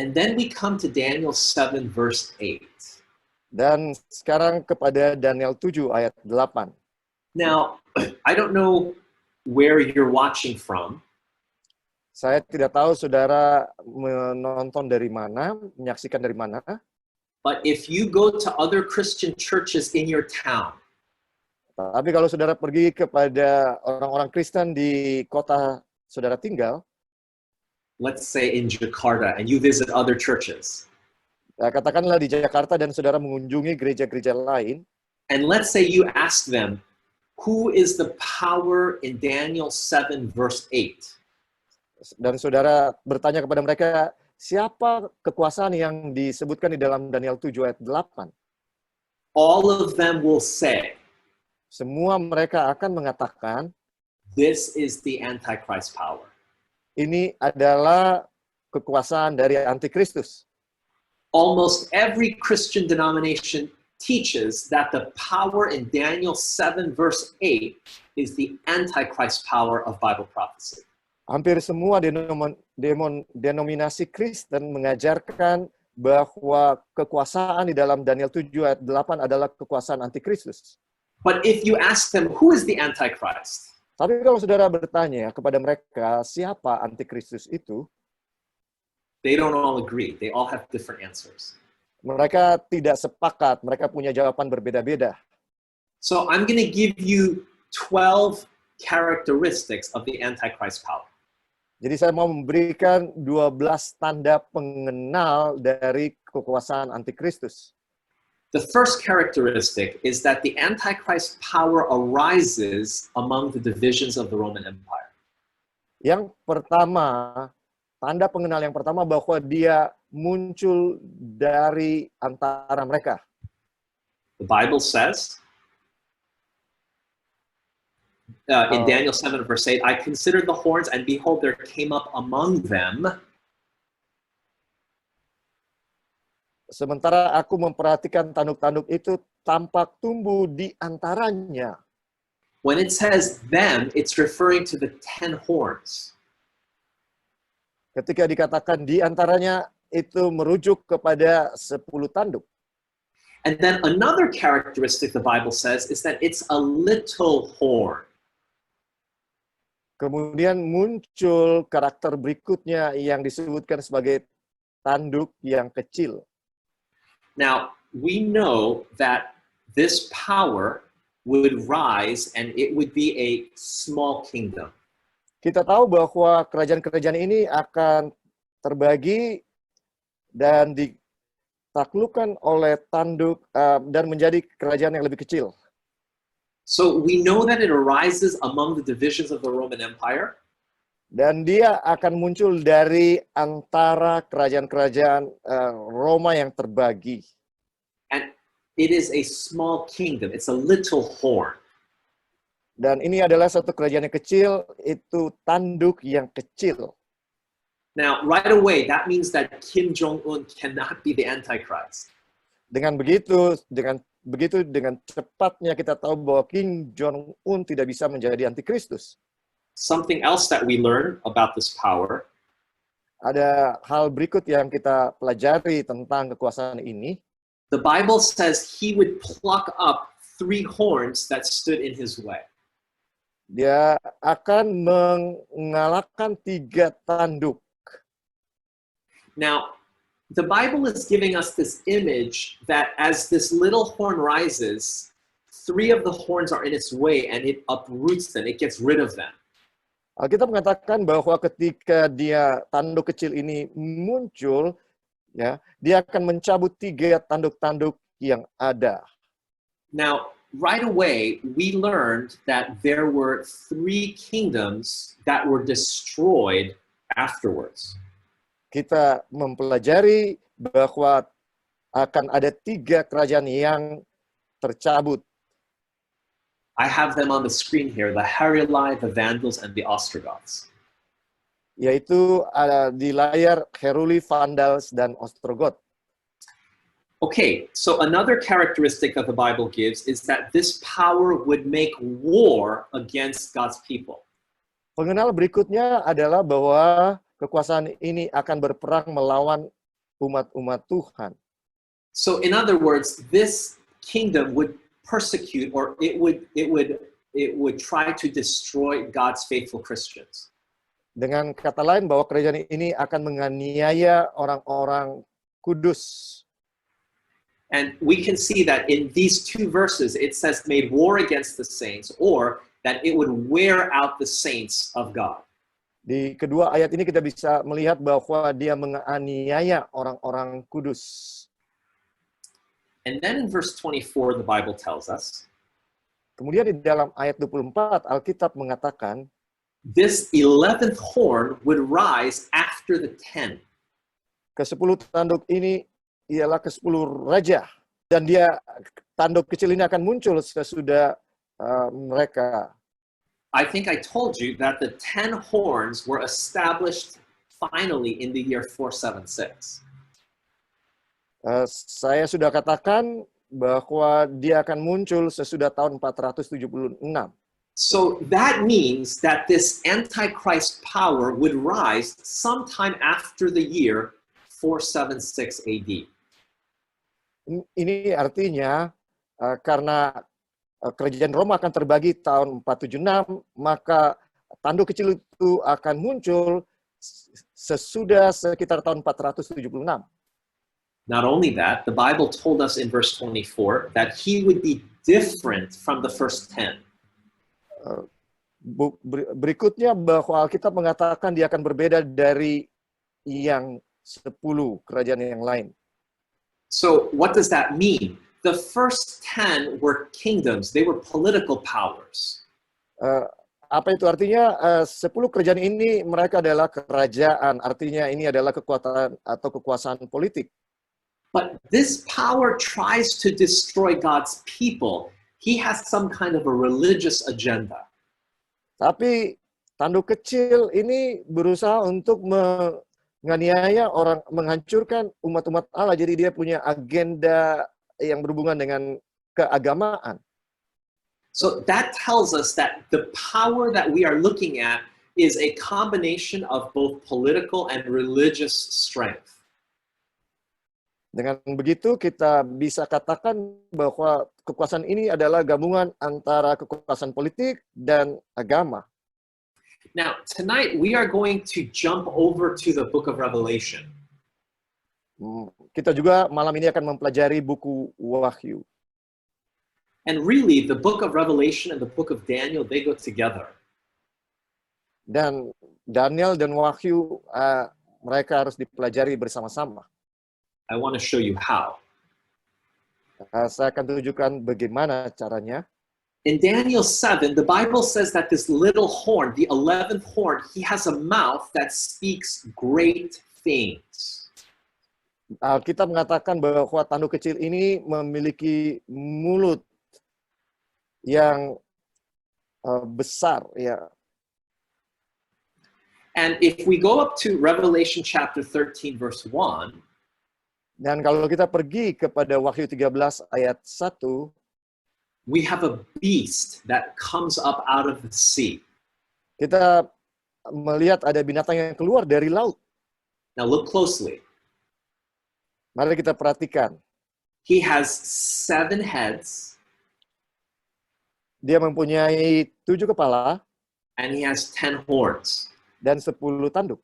And then we come to Daniel 7 verse 8. Dan sekarang kepada Daniel 7 ayat 8. Now, I don't know where you're watching from, Saya tidak tahu saudara menonton dari mana, menyaksikan dari mana. but if you go to other Christian churches in your town, Tapi kalau saudara pergi kepada orang-orang Kristen di kota saudara tinggal, let's say in Jakarta, and you visit other churches, katakanlah di Jakarta dan saudara mengunjungi gereja-gereja lain, and let's say you ask them, who is the power in Daniel 7 verse 8? dan saudara bertanya kepada mereka, siapa kekuasaan yang disebutkan di dalam Daniel 7 ayat 8? All of them will say, Semua mereka akan mengatakan, this is the Antichrist power. ini adalah kekuasaan dari Antikristus. Almost every Christian denomination teaches that the power in Daniel 7 verse 8 is the Antichrist power of Bible prophecy. Hampir semua denominasi Kristen mengajarkan bahwa kekuasaan di dalam Daniel 7 ayat 8 adalah kekuasaan Antikristus. But if you ask them, who is the Antichrist? Tapi kalau saudara bertanya kepada mereka, siapa Antikristus itu? They don't all agree. They all have different answers. Mereka tidak sepakat, mereka punya jawaban berbeda-beda. So I'm going to give you 12 characteristics of the Antichrist power. Jadi saya mau memberikan 12 tanda pengenal dari kekuasaan Antikristus. The first characteristic is that the Antichrist power arises among the divisions of the Roman Empire. Yang pertama, tanda pengenal yang pertama bahwa dia muncul dari antara mereka. The Bible says, in Daniel 7 verse 8, I considered the horns, and behold, there came up among them. Sementara aku memperhatikan tanduk-tanduk itu tampak tumbuh di antaranya. When it says them, it's referring to the 10 horns. Ketika dikatakan di antaranya, itu merujuk kepada 10 tanduk. And then another characteristic the Bible says is that it's a little horn. Kemudian muncul karakter berikutnya yang disebutkan sebagai tanduk yang kecil. Now, we know that this power would rise and it would be a small kingdom. Kita tahu bahwa kerajaan-kerajaan ini akan terbagi dan ditaklukkan oleh tanduk dan menjadi kerajaan yang lebih kecil. So we know that it arises among the divisions of the Roman Empire. Dan dia akan muncul dari antara kerajaan-kerajaan Roma yang terbagi. And it is a small kingdom. It's a little horn. Dan ini adalah satu kerajaan yang kecil, itu tanduk yang kecil. Now, right away, that means that Kim Jong-un cannot be the Antichrist. Dengan cepatnya kita tahu bahwa Kim Jong-un tidak bisa menjadi Antikristus. Something else that we learn about this power Ada hal berikut yang kita pelajari tentang kekuasaan ini. the Bible says he would pluck up 3 horns that stood in his way. Dia akan mengalahkan 3 tanduk. Now, the Bible is giving us this image that as this little horn rises, 3 of the horns are in its way and it uproots them, it gets rid of them. Alkitab mengatakan bahwa ketika tanduk kecil ini muncul, ya, dia akan mencabut 3 tanduk-tanduk yang ada. Now, right away, we learned that there were 3 kingdoms that were destroyed afterwards. Kita mempelajari bahwa akan ada 3 kerajaan yang tercabut. I have them on the screen here, the Heruli, the Vandals, and the Ostrogoths. Yaitu di layar Heruli, Vandals, dan Ostrogoth. Okay, so another characteristic that the Bible gives is that this power would make war against God's people. Pengenal berikutnya adalah bahwa kekuasaan ini akan berperang melawan umat-umat Tuhan. So in other words, this kingdom would persecute, or it would try to destroy God's faithful Christians. Dengan kata lain bahwa kerajaan ini akan menganiaya orang-orang kudus. And we can see that in these two verses, it says made war against the saints, or that it would wear out the saints of God. Di kedua ayat ini kita bisa melihat bahwa dia menganiaya orang-orang kudus. And then in verse 24, the Bible tells us, Kemudian di dalam ayat 24, Alkitab mengatakan, this 11th horn would rise after the 10. ke-10 tanduk ini ialah ke-10 raja. Dan tanduk kecil ini akan muncul sesudah mereka. I think I told you that the 10 horns were established finally in the year 476. Saya sudah katakan bahwa dia akan muncul sesudah tahun 476. So that means that this Antichrist power would rise sometime after the year 476 AD. Ini artinya karena kerajaan Roma akan terbagi tahun 476, maka tanduk kecil itu akan muncul sesudah sekitar tahun 476. Not only that, the Bible told us in verse 24 that he would be different from the first 10. Berikutnya bahwa Alkitab mengatakan dia akan berbeda dari yang 10 kerajaan yang lain. So what does that mean? The first 10 were kingdoms. They were political powers. Apa itu artinya? 10 kerajaan ini mereka adalah kerajaan. Artinya ini adalah kekuatan atau kekuasaan politik. But this power tries to destroy God's people. He has some kind of a religious agenda. Tapi tanduk kecil ini berusaha untuk menganiaya orang, menghancurkan umat-umat Allah. Jadi dia punya agenda yang berhubungan dengan keagamaan. So that tells us that the power that we are looking at is a combination of both political and religious strength. Dengan begitu kita bisa katakan bahwa kekuasaan ini adalah gabungan antara kekuasaan politik dan agama. Now, tonight we are going to jump over to the book of Revelation. Kita juga malam ini akan mempelajari buku Wahyu. And really, the book of Revelation and the book of Daniel, they go together. Dan Daniel dan Wahyu, mereka harus dipelajari bersama-sama. I want to show you how. Saya akan tunjukkan bagaimana caranya. In Daniel 7, the Bible says that this little horn, the 11th horn, he has a mouth that speaks great things. Kita mengatakan bahwa tanduk kecil ini memiliki mulut yang besar, ya. And if we go up to Revelation chapter 13, verse 1, dan kalau kita pergi kepada Wahyu 13 ayat 1, we have a beast that comes up out of the sea. Kita melihat ada binatang yang keluar dari laut. Now look closely. Mari kita perhatikan. He has 7 heads. Dia mempunyai 7 kepala. And he has 10 horns. Dan 10 tanduk.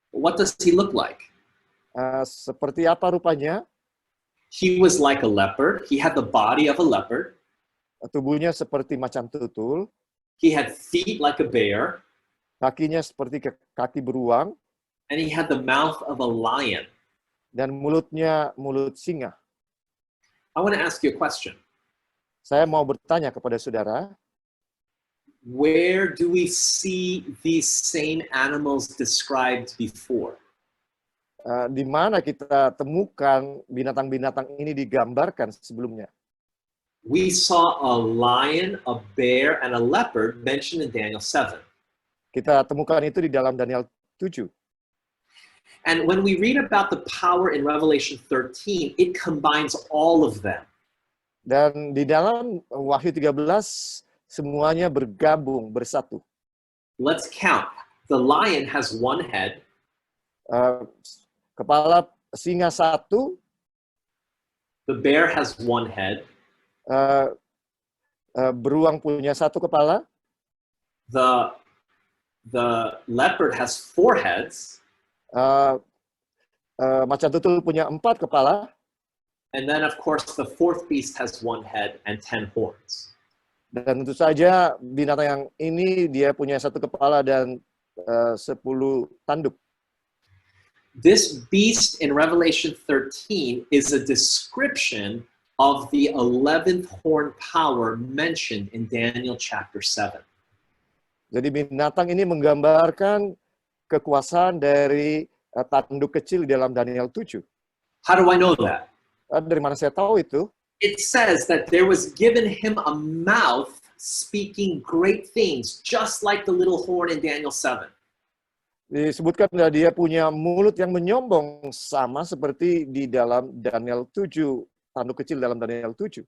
What does he look like? Seperti apa rupanya? He was like a leopard. He had the body of a leopard. Tubuhnya seperti macan tutul. He had feet like a bear. Kakinya seperti kaki beruang. And he had the mouth of a lion. Dan mulutnya mulut singa. I want to ask you a question. Saya mau bertanya kepada saudara. Where do we see these same animals described before? Di mana kita temukan binatang-binatang ini digambarkan sebelumnya? We saw a lion, a bear, and a leopard mentioned in Daniel 7. Kita temukan itu di dalam Daniel 7. And when we read about the power in Revelation 13, it combines all of them. Dan di dalam Wahyu 13, semuanya bergabung, bersatu. Let's count. The lion has 1 head. Kepala singa satu, the bear has one head, beruang punya satu kepala, the leopard has 4 heads, macan tutul punya 4 kepala, and then of course the 4th beast has 1 head and 10 horns. dan tentu saja binatang yang ini dia punya 1 kepala dan 10 tanduk. This beast in Revelation 13 is a description of the 11th horn power mentioned in Daniel chapter 7. Jadi binatang ini menggambarkan kekuasaan dari tanduk kecil di dalam Daniel 7. How do I know that? Dari mana saya tahu itu? It says that there was given him a mouth speaking great things, just like the little horn in Daniel 7. Disebutkan bahwa dia punya mulut yang menyombong sama seperti di dalam Daniel 7, tanduk kecil dalam Daniel 7.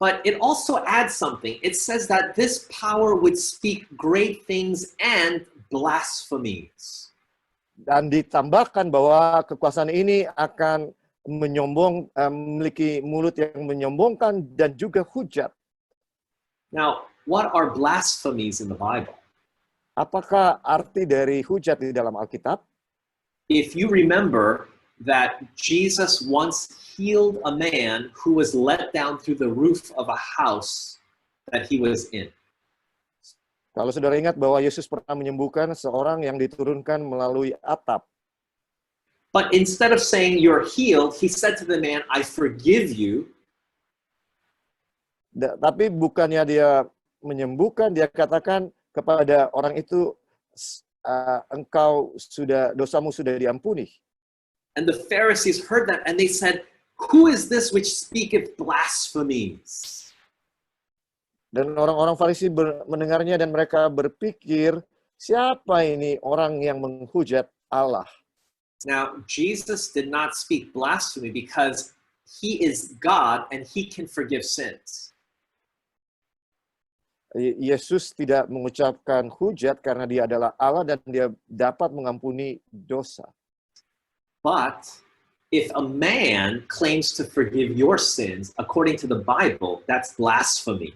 But it also adds something. It says that this power would speak great things and blasphemies. Dan ditambahkan bahwa kekuasaan ini akan menyombong, memiliki mulut yang menyombongkan dan juga hujat. Now, what are blasphemies in the Bible? Apakah arti dari hujat di dalam Alkitab? If you remember that Jesus once healed a man who was let down through the roof of a house that he was in. Kalau saudara ingat bahwa Yesus pernah menyembuhkan seorang yang diturunkan melalui atap. But instead of saying you're healed, he said to the man, I forgive you. Tapi bukannya dia menyembuhkan, dia katakan kepada orang itu, engkau sudah, dosamu sudah diampuni. And the Pharisees heard that and they said, who is this which speaketh blasphemies? Dan orang-orang Farisi mendengarnya dan mereka berpikir, siapa ini orang yang menghujat Allah? Now, Jesus did not speak blasphemy because he is God and he can forgive sins. Yesus tidak mengucapkan hujat karena dia adalah Allah dan dia dapat mengampuni dosa. But if a man claims to forgive your sins, according to the Bible, that's blasphemy.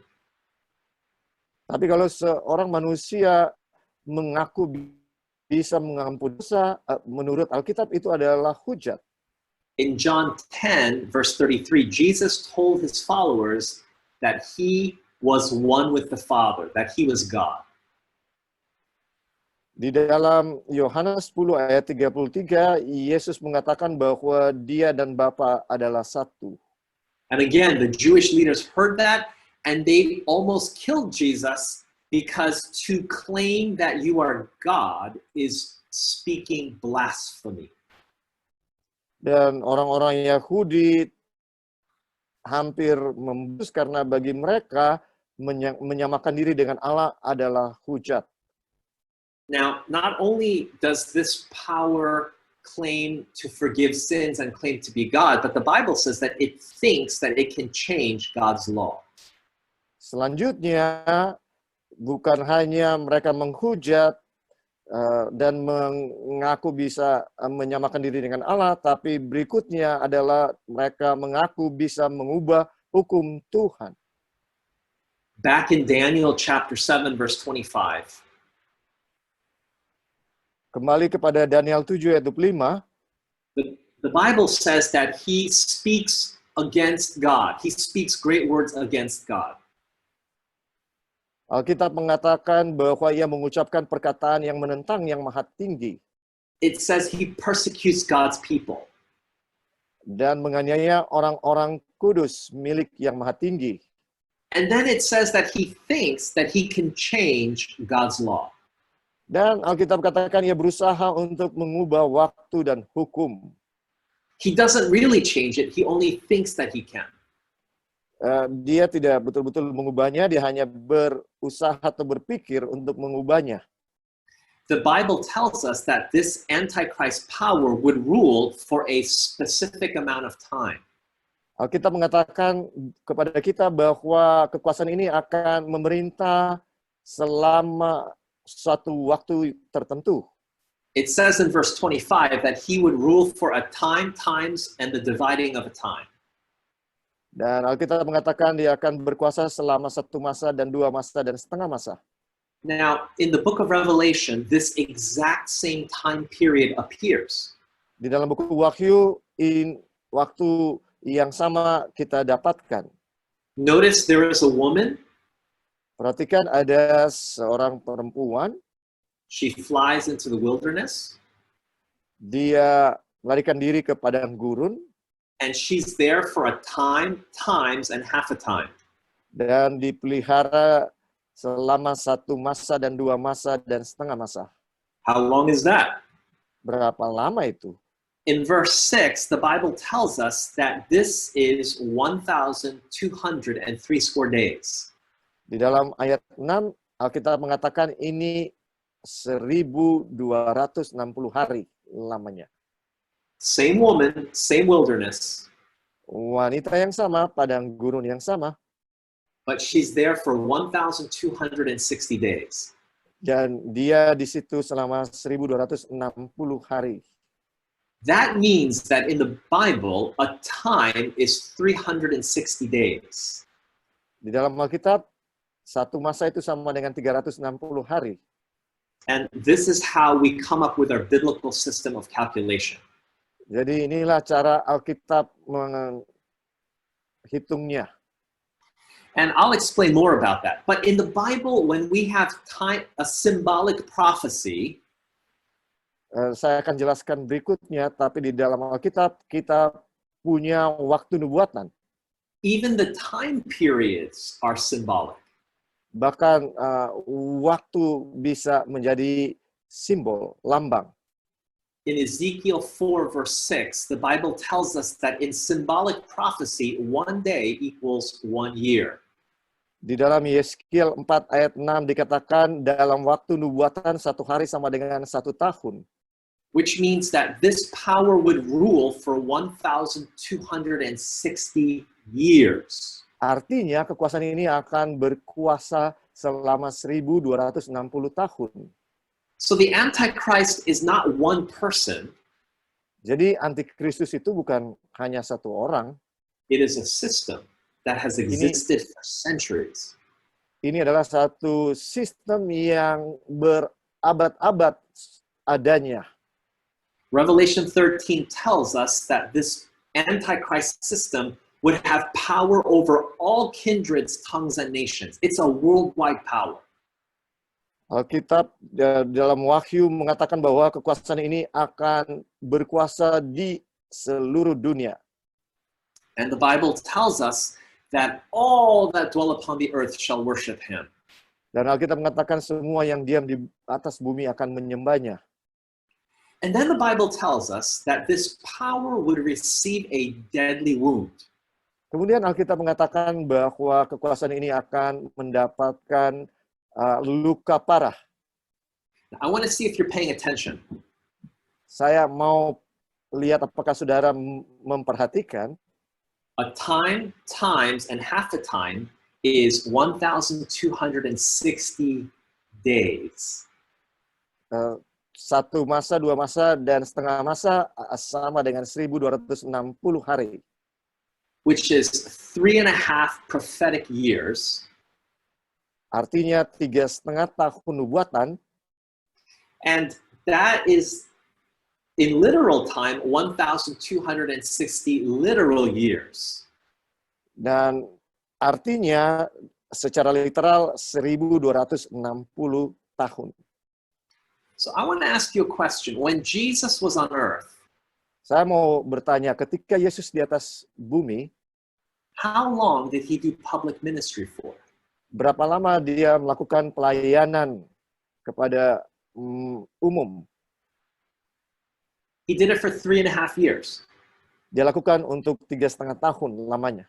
Tapi kalau seorang manusia mengaku bisa mengampuni dosa, menurut Alkitab itu adalah hujat. In John 10, verse 33, Jesus told his followers that he was one with the Father, that he was God. Di dalam Yohanes 10 ayat 33, Yesus mengatakan bahwa dia dan Bapa adalah satu. And again, the Jewish leaders heard that and they almost killed Jesus because to claim that you are God is speaking blasphemy. Dan orang-orang Yahudi hampir membunuh karena bagi mereka menyamakan diri dengan Allah adalah hujat. Now, not only does this power claim to forgive sins and claim to be God, but the Bible says that it thinks that it can change God's law. Selanjutnya, bukan hanya mereka menghujat dan mengaku bisa menyamakan diri dengan Allah, tapi berikutnya adalah mereka mengaku bisa mengubah hukum Tuhan. Back in Daniel chapter 7, verse 25. Kembali kepada Daniel 7 ayat 25. The Bible says that he speaks against God. He speaks great words against God. Alkitab mengatakan bahwa ia mengucapkan perkataan yang menentang yang maha tinggi. It says he persecutes God's people. Dan menganiaya orang-orang kudus milik yang maha tinggi. And then it says that he thinks that he can change God's law. Dan Alkitab katakan ia berusaha untuk mengubah waktu dan hukum. He doesn't really change it, he only thinks that he can. Dia tidak betul-betul mengubahnya, dia hanya berusaha atau berpikir untuk mengubahnya. The Bible tells us that this Antichrist power would rule for a specific amount of time. Alkitab mengatakan kepada kita bahwa kekuasaan ini akan memerintah selama suatu waktu tertentu. It says in verse 25 that he would rule for a time, times, and the dividing of a time. Dan Alkitab mengatakan dia akan berkuasa selama 1 masa dan 2 masa dan setengah masa. Now, in the book of Revelation, this exact same time period appears. Di dalam buku Wahyu, waktu yang sama kita dapatkan. Notice there is a woman. Perhatikan ada seorang perempuan. She flies into the wilderness. Dia melarikan diri ke padang gurun. And she's there for a time, times, and half a time. Dan dipelihara selama 1 masa dan 2 masa dan setengah masa. How long is that? Berapa lama itu? In verse 6, the Bible tells us that this is 1,203 square days. Di dalam ayat 6, Alkitab mengatakan ini 1.260 hari lamanya. Same woman, same wilderness. Wanita yang sama, padang gurun yang sama. But she's there for 1,260 days. Dan dia di situ selama 1.260 hari. That means that in the Bible, a time is 360 days. Di dalam Alkitab, 1 masa itu sama dengan 360 hari. And this is how we come up with our biblical system of calculation. Jadi inilah cara Alkitab menghitungnya. And I'll explain more about that. But in the Bible, when we have time, a symbolic prophecy, saya akan jelaskan berikutnya, tapi di dalam Alkitab kita punya waktu nubuatan. even the time periods are symbolic. Bahkan waktu bisa menjadi simbol, lambang. In Ezekiel 4 verse 6, the Bible tells us that in symbolic prophecy, one day equals 1 year. Di dalam Yeskiel 4 ayat 6 dikatakan dalam waktu nubuatan 1 hari sama dengan 1 tahun. Which means that this power would rule for 1,260 years. Artinya kekuasaan ini akan berkuasa selama 1.260 tahun. So the Antichrist is not one person. Jadi antikristus itu bukan hanya satu orang. It is a system that has existed for centuries. Ini adalah satu sistem yang berabad-abad adanya. Revelation 13 tells us that this Antichrist system would have power over all kindreds, tongues, and nations. It's a worldwide power. Alkitab dalam Wahyu mengatakan bahwa kekuasaan ini akan berkuasa di seluruh dunia. And the Bible tells us that all that dwell upon the earth shall worship him. Dan Alkitab mengatakan semua yang diam di atas bumi akan menyembahnya. And then the Bible tells us that this power would receive a deadly wound. Kemudian Alkitab mengatakan bahwa kekuasaan ini akan mendapatkan luka parah. I want to see if you're paying attention. Saya mau lihat apakah saudara memperhatikan. A time, times, and half a time is 1,260 days. 1 masa, 2 masa, dan setengah masa sama dengan 1.260 hari. Which is 3.5 prophetic years. Artinya 3,5 tahun nubuatan. And that is, in literal time, 1,260 literal years. Dan artinya secara literal 1.260 tahun. So I want to ask you a question. When Jesus was on earth, saya mau bertanya, ketika Yesus di atas bumi, how long did he do public ministry for? berapa lama dia melakukan pelayanan kepada umum? He did it for 3.5 years. Dia lakukan untuk 3,5 tahun lamanya.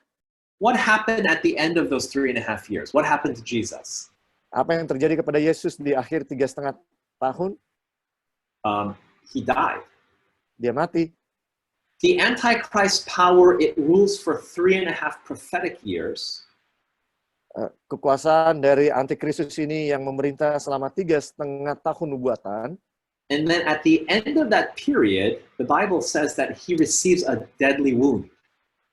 What happened at the end of those 3.5 years? What happened to Jesus? Apa yang terjadi kepada Yesus di akhir 3,5 tahun? He died. Dia mati. The Antichrist power, it rules for 3.5 prophetic years. Kekuasaan dari antikristus ini yang memerintah selama 3,5 tahun nubuatan. And then at the end of that period, the Bible says that he receives a deadly wound.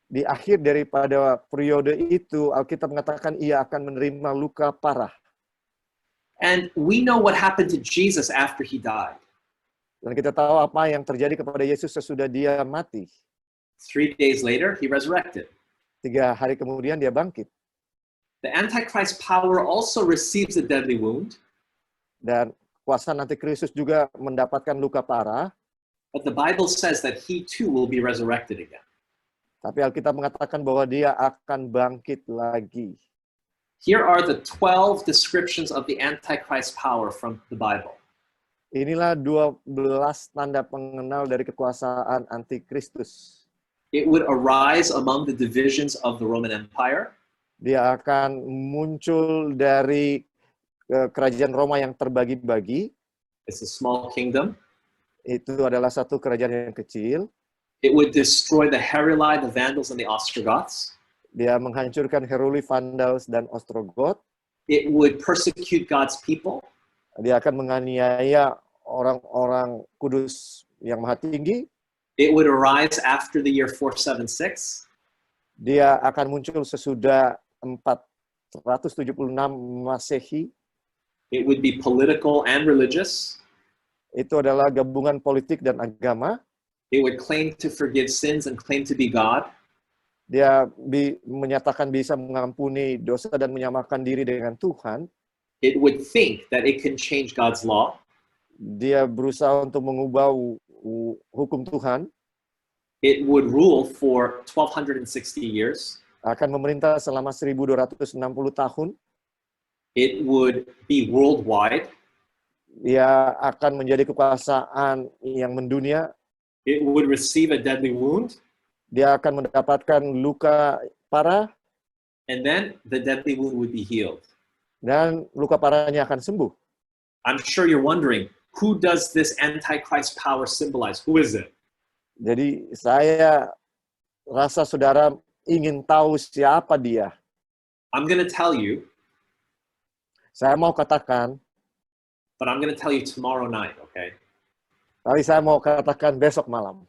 Di akhir daripada periode itu, Alkitab mengatakan ia akan menerima luka parah. And we know what happened to Jesus after he died. Dan kita tahu apa yang terjadi kepada Yesus sesudah dia mati. 3 days later, he resurrected. 3 hari kemudian dia bangkit. The Antichrist power also receives a deadly wound. Dan kuasa antikristus juga mendapatkan luka parah. But the Bible says that he too will be resurrected again. Tapi Alkitab mengatakan bahwa dia akan bangkit lagi. Here are the 12 descriptions of the Antichrist power from the Bible. Inilah 12 tanda pengenal dari kekuasaan antikristus. It would arise among the divisions of the Roman Empire. Dia akan muncul dari kerajaan Roma yang terbagi-bagi. It's a small kingdom. Itu adalah satu kerajaan yang kecil. It would destroy the Heruli, the Vandals, and the Ostrogoths. Dia menghancurkan Heruli, Vandals, dan Ostrogoth. It would persecute God's people. Dia akan menganiaya orang-orang kudus yang maha tinggi. It would arise after the year 476. Dia akan muncul sesudah 476 Masehi. It would be political and religious. Itu adalah gabungan politik dan agama. It would claim to forgive sins and claim to be God. Dia menyatakan bisa mengampuni dosa dan menyamakan diri dengan Tuhan. It would think that it can change God's law. Dia berusaha untuk mengubah hukum Tuhan. It would rule for 1260 years. Akan memerintah selama 1260 tahun. It would be worldwide. Dia akan menjadi kekuasaan yang mendunia. It would receive a deadly wound. Dia akan mendapatkan luka parah. And then the deadly wound would be healed. Dan luka parahnya akan sembuh. I'm sure you're wondering, who does this Antichrist power symbolize? Who is it? Jadi saya rasa saudara ingin tahu siapa dia. I'm going to tell you, Saya mau katakan, but I'm going to tell you tomorrow night, okay? tapi saya mau katakan besok malam.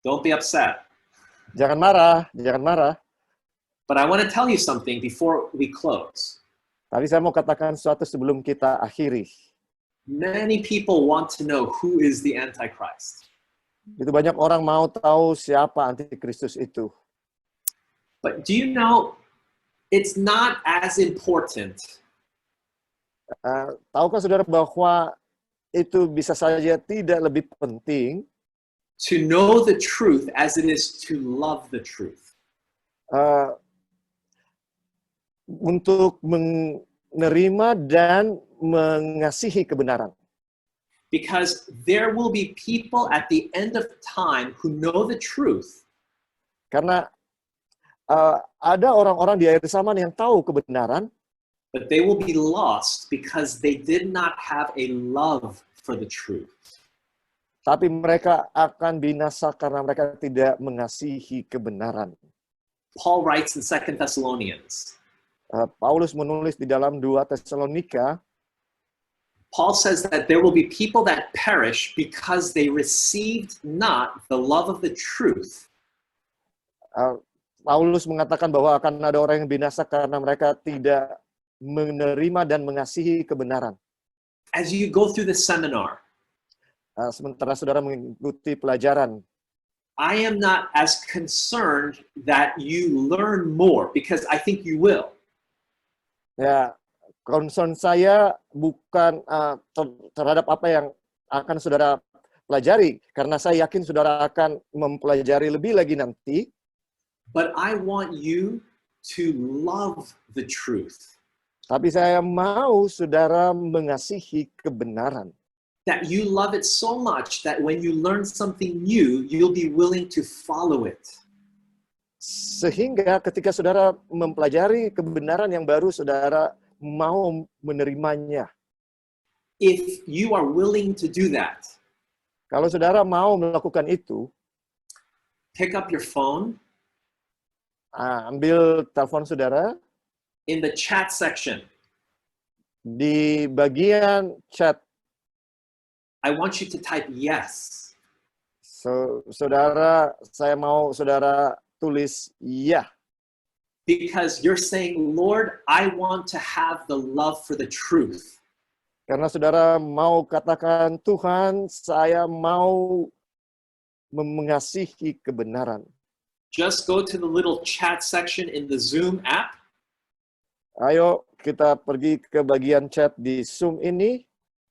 Don't be upset. Jangan marah, jangan marah. But I want to tell you something before we close. Tapi saya mau katakan sesuatu sebelum kita akhiri. Many people want to know who is the Antichrist. Itu banyak orang mau tahu siapa antikristus itu. But do you know, it's not as important Tahukah saudara bahwa itu bisa saja tidak lebih penting to know the truth as it is to love the truth. Untuk menerima dan mengasihi kebenaran. Because there will be people at the end of time who know the truth. Karena ada orang-orang di akhir zaman yang tahu kebenaran, but they will be lost because they did not have a love for the truth. Tapi mereka akan binasa karena mereka tidak mengasihi kebenaran. Paul writes in 2 Thessalonians. Paulus menulis di dalam 2 Tesalonika. Paul says that there will be people that perish because they received not the love of the truth. Paulus mengatakan bahwa akan ada orang yang binasa karena mereka tidak menerima dan mengasihi kebenaran. As you go through the seminar, sementara saudara mengikuti pelajaran, I am not as concerned that you learn more because I think you will. Ya, concern saya bukan terhadap apa yang akan saudara pelajari, karena saya yakin saudara akan mempelajari lebih lagi nanti. But I want you to love the truth. Tapi saya mau saudara mengasihi kebenaran. That you love it so much that when you learn something new, you'll be willing to follow it. Sehingga ketika saudara mempelajari kebenaran yang baru, saudara mau menerimanya. If you are willing to do that, kalau saudara mau melakukan itu, pick up your phone, ambil telepon saudara, in the chat section, di bagian chat, I want you to type yes. So, saudara, saya mau saudara tulis ya. Because you're saying, Lord, I want to have the love for the truth. Karena saudara mau katakan, Tuhan, saya mau mengasihi kebenaran. Just go to the little chat section in the Zoom app. Ayo kita pergi ke bagian chat di Zoom ini.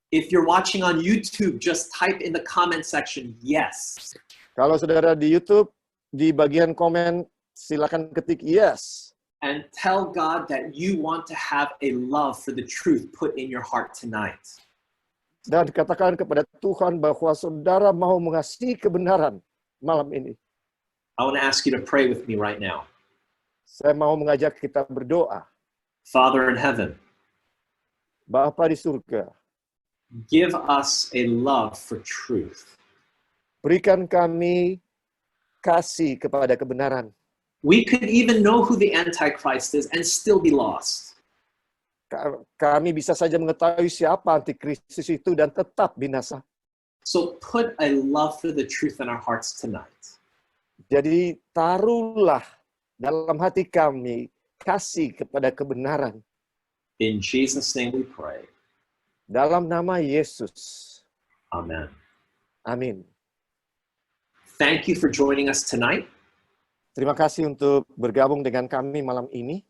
If you're watching on YouTube, just type in the comment section, yes. Kalau saudara di YouTube, di bagian komen, silakan ketik yes. And tell God that you want to have a love for the truth put in your heart tonight. Dan katakan kepada Tuhan bahwa saudara mau mengasihi kebenaran malam ini. I want to ask you to pray with me right now. Saya mau mengajak kita berdoa. Father in heaven, Bapa di surga, give us a love for truth. berikan kami kasih kepada kebenaran. We could even know who the Antichrist is and still be lost. Kami bisa saja mengetahui siapa antikristus itu dan tetap binasa. So put a love for the truth in our hearts tonight. Jadi taruhlah dalam hati kami kasih kepada kebenaran. In Jesus' name we pray. Dalam nama Yesus. Amen. Amin. Thank you for joining us tonight. Terima kasih untuk bergabung dengan kami malam ini.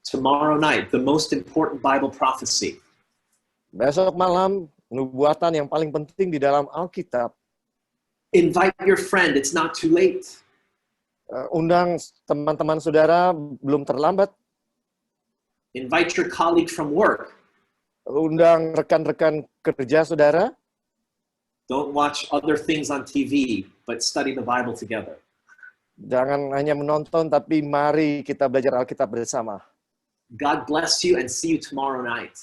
Tomorrow night, the most important Bible prophecy. Besok malam, nubuatan yang paling penting di dalam Alkitab. Invite your friend, it's not too late. Undang teman-teman saudara, belum terlambat. Invite your colleague from work. Undang rekan-rekan kerja saudara. Don't watch other things on TV, but study the Bible together. Jangan hanya menonton, tapi mari kita belajar Alkitab bersama. God bless you and see you tomorrow night.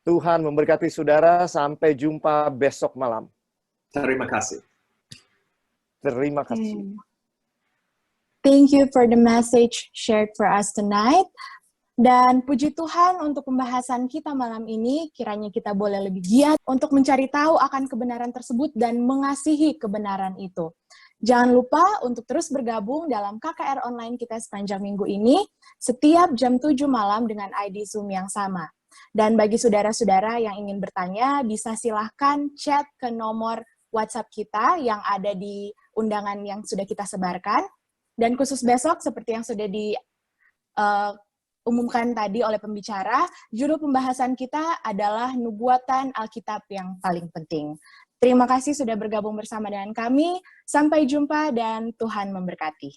Tuhan memberkati saudara, sampai jumpa besok malam. Terima kasih. Terima kasih. Thank you for the message shared for us tonight. Dan puji Tuhan untuk pembahasan kita malam ini, kiranya kita boleh lebih giat untuk mencari tahu akan kebenaran tersebut dan mengasihi kebenaran itu. Jangan lupa untuk terus bergabung dalam KKR online kita sepanjang minggu ini, setiap jam 7 malam dengan ID Zoom yang sama. Dan bagi saudara-saudara yang ingin bertanya, bisa silahkan chat ke nomor WhatsApp kita yang ada di undangan yang sudah kita sebarkan. Dan khusus besok, seperti yang sudah diumumkan tadi oleh pembicara, judul pembahasan kita adalah nubuatan Alkitab yang paling penting. Terima kasih sudah bergabung bersama dengan kami. Sampai jumpa dan Tuhan memberkati.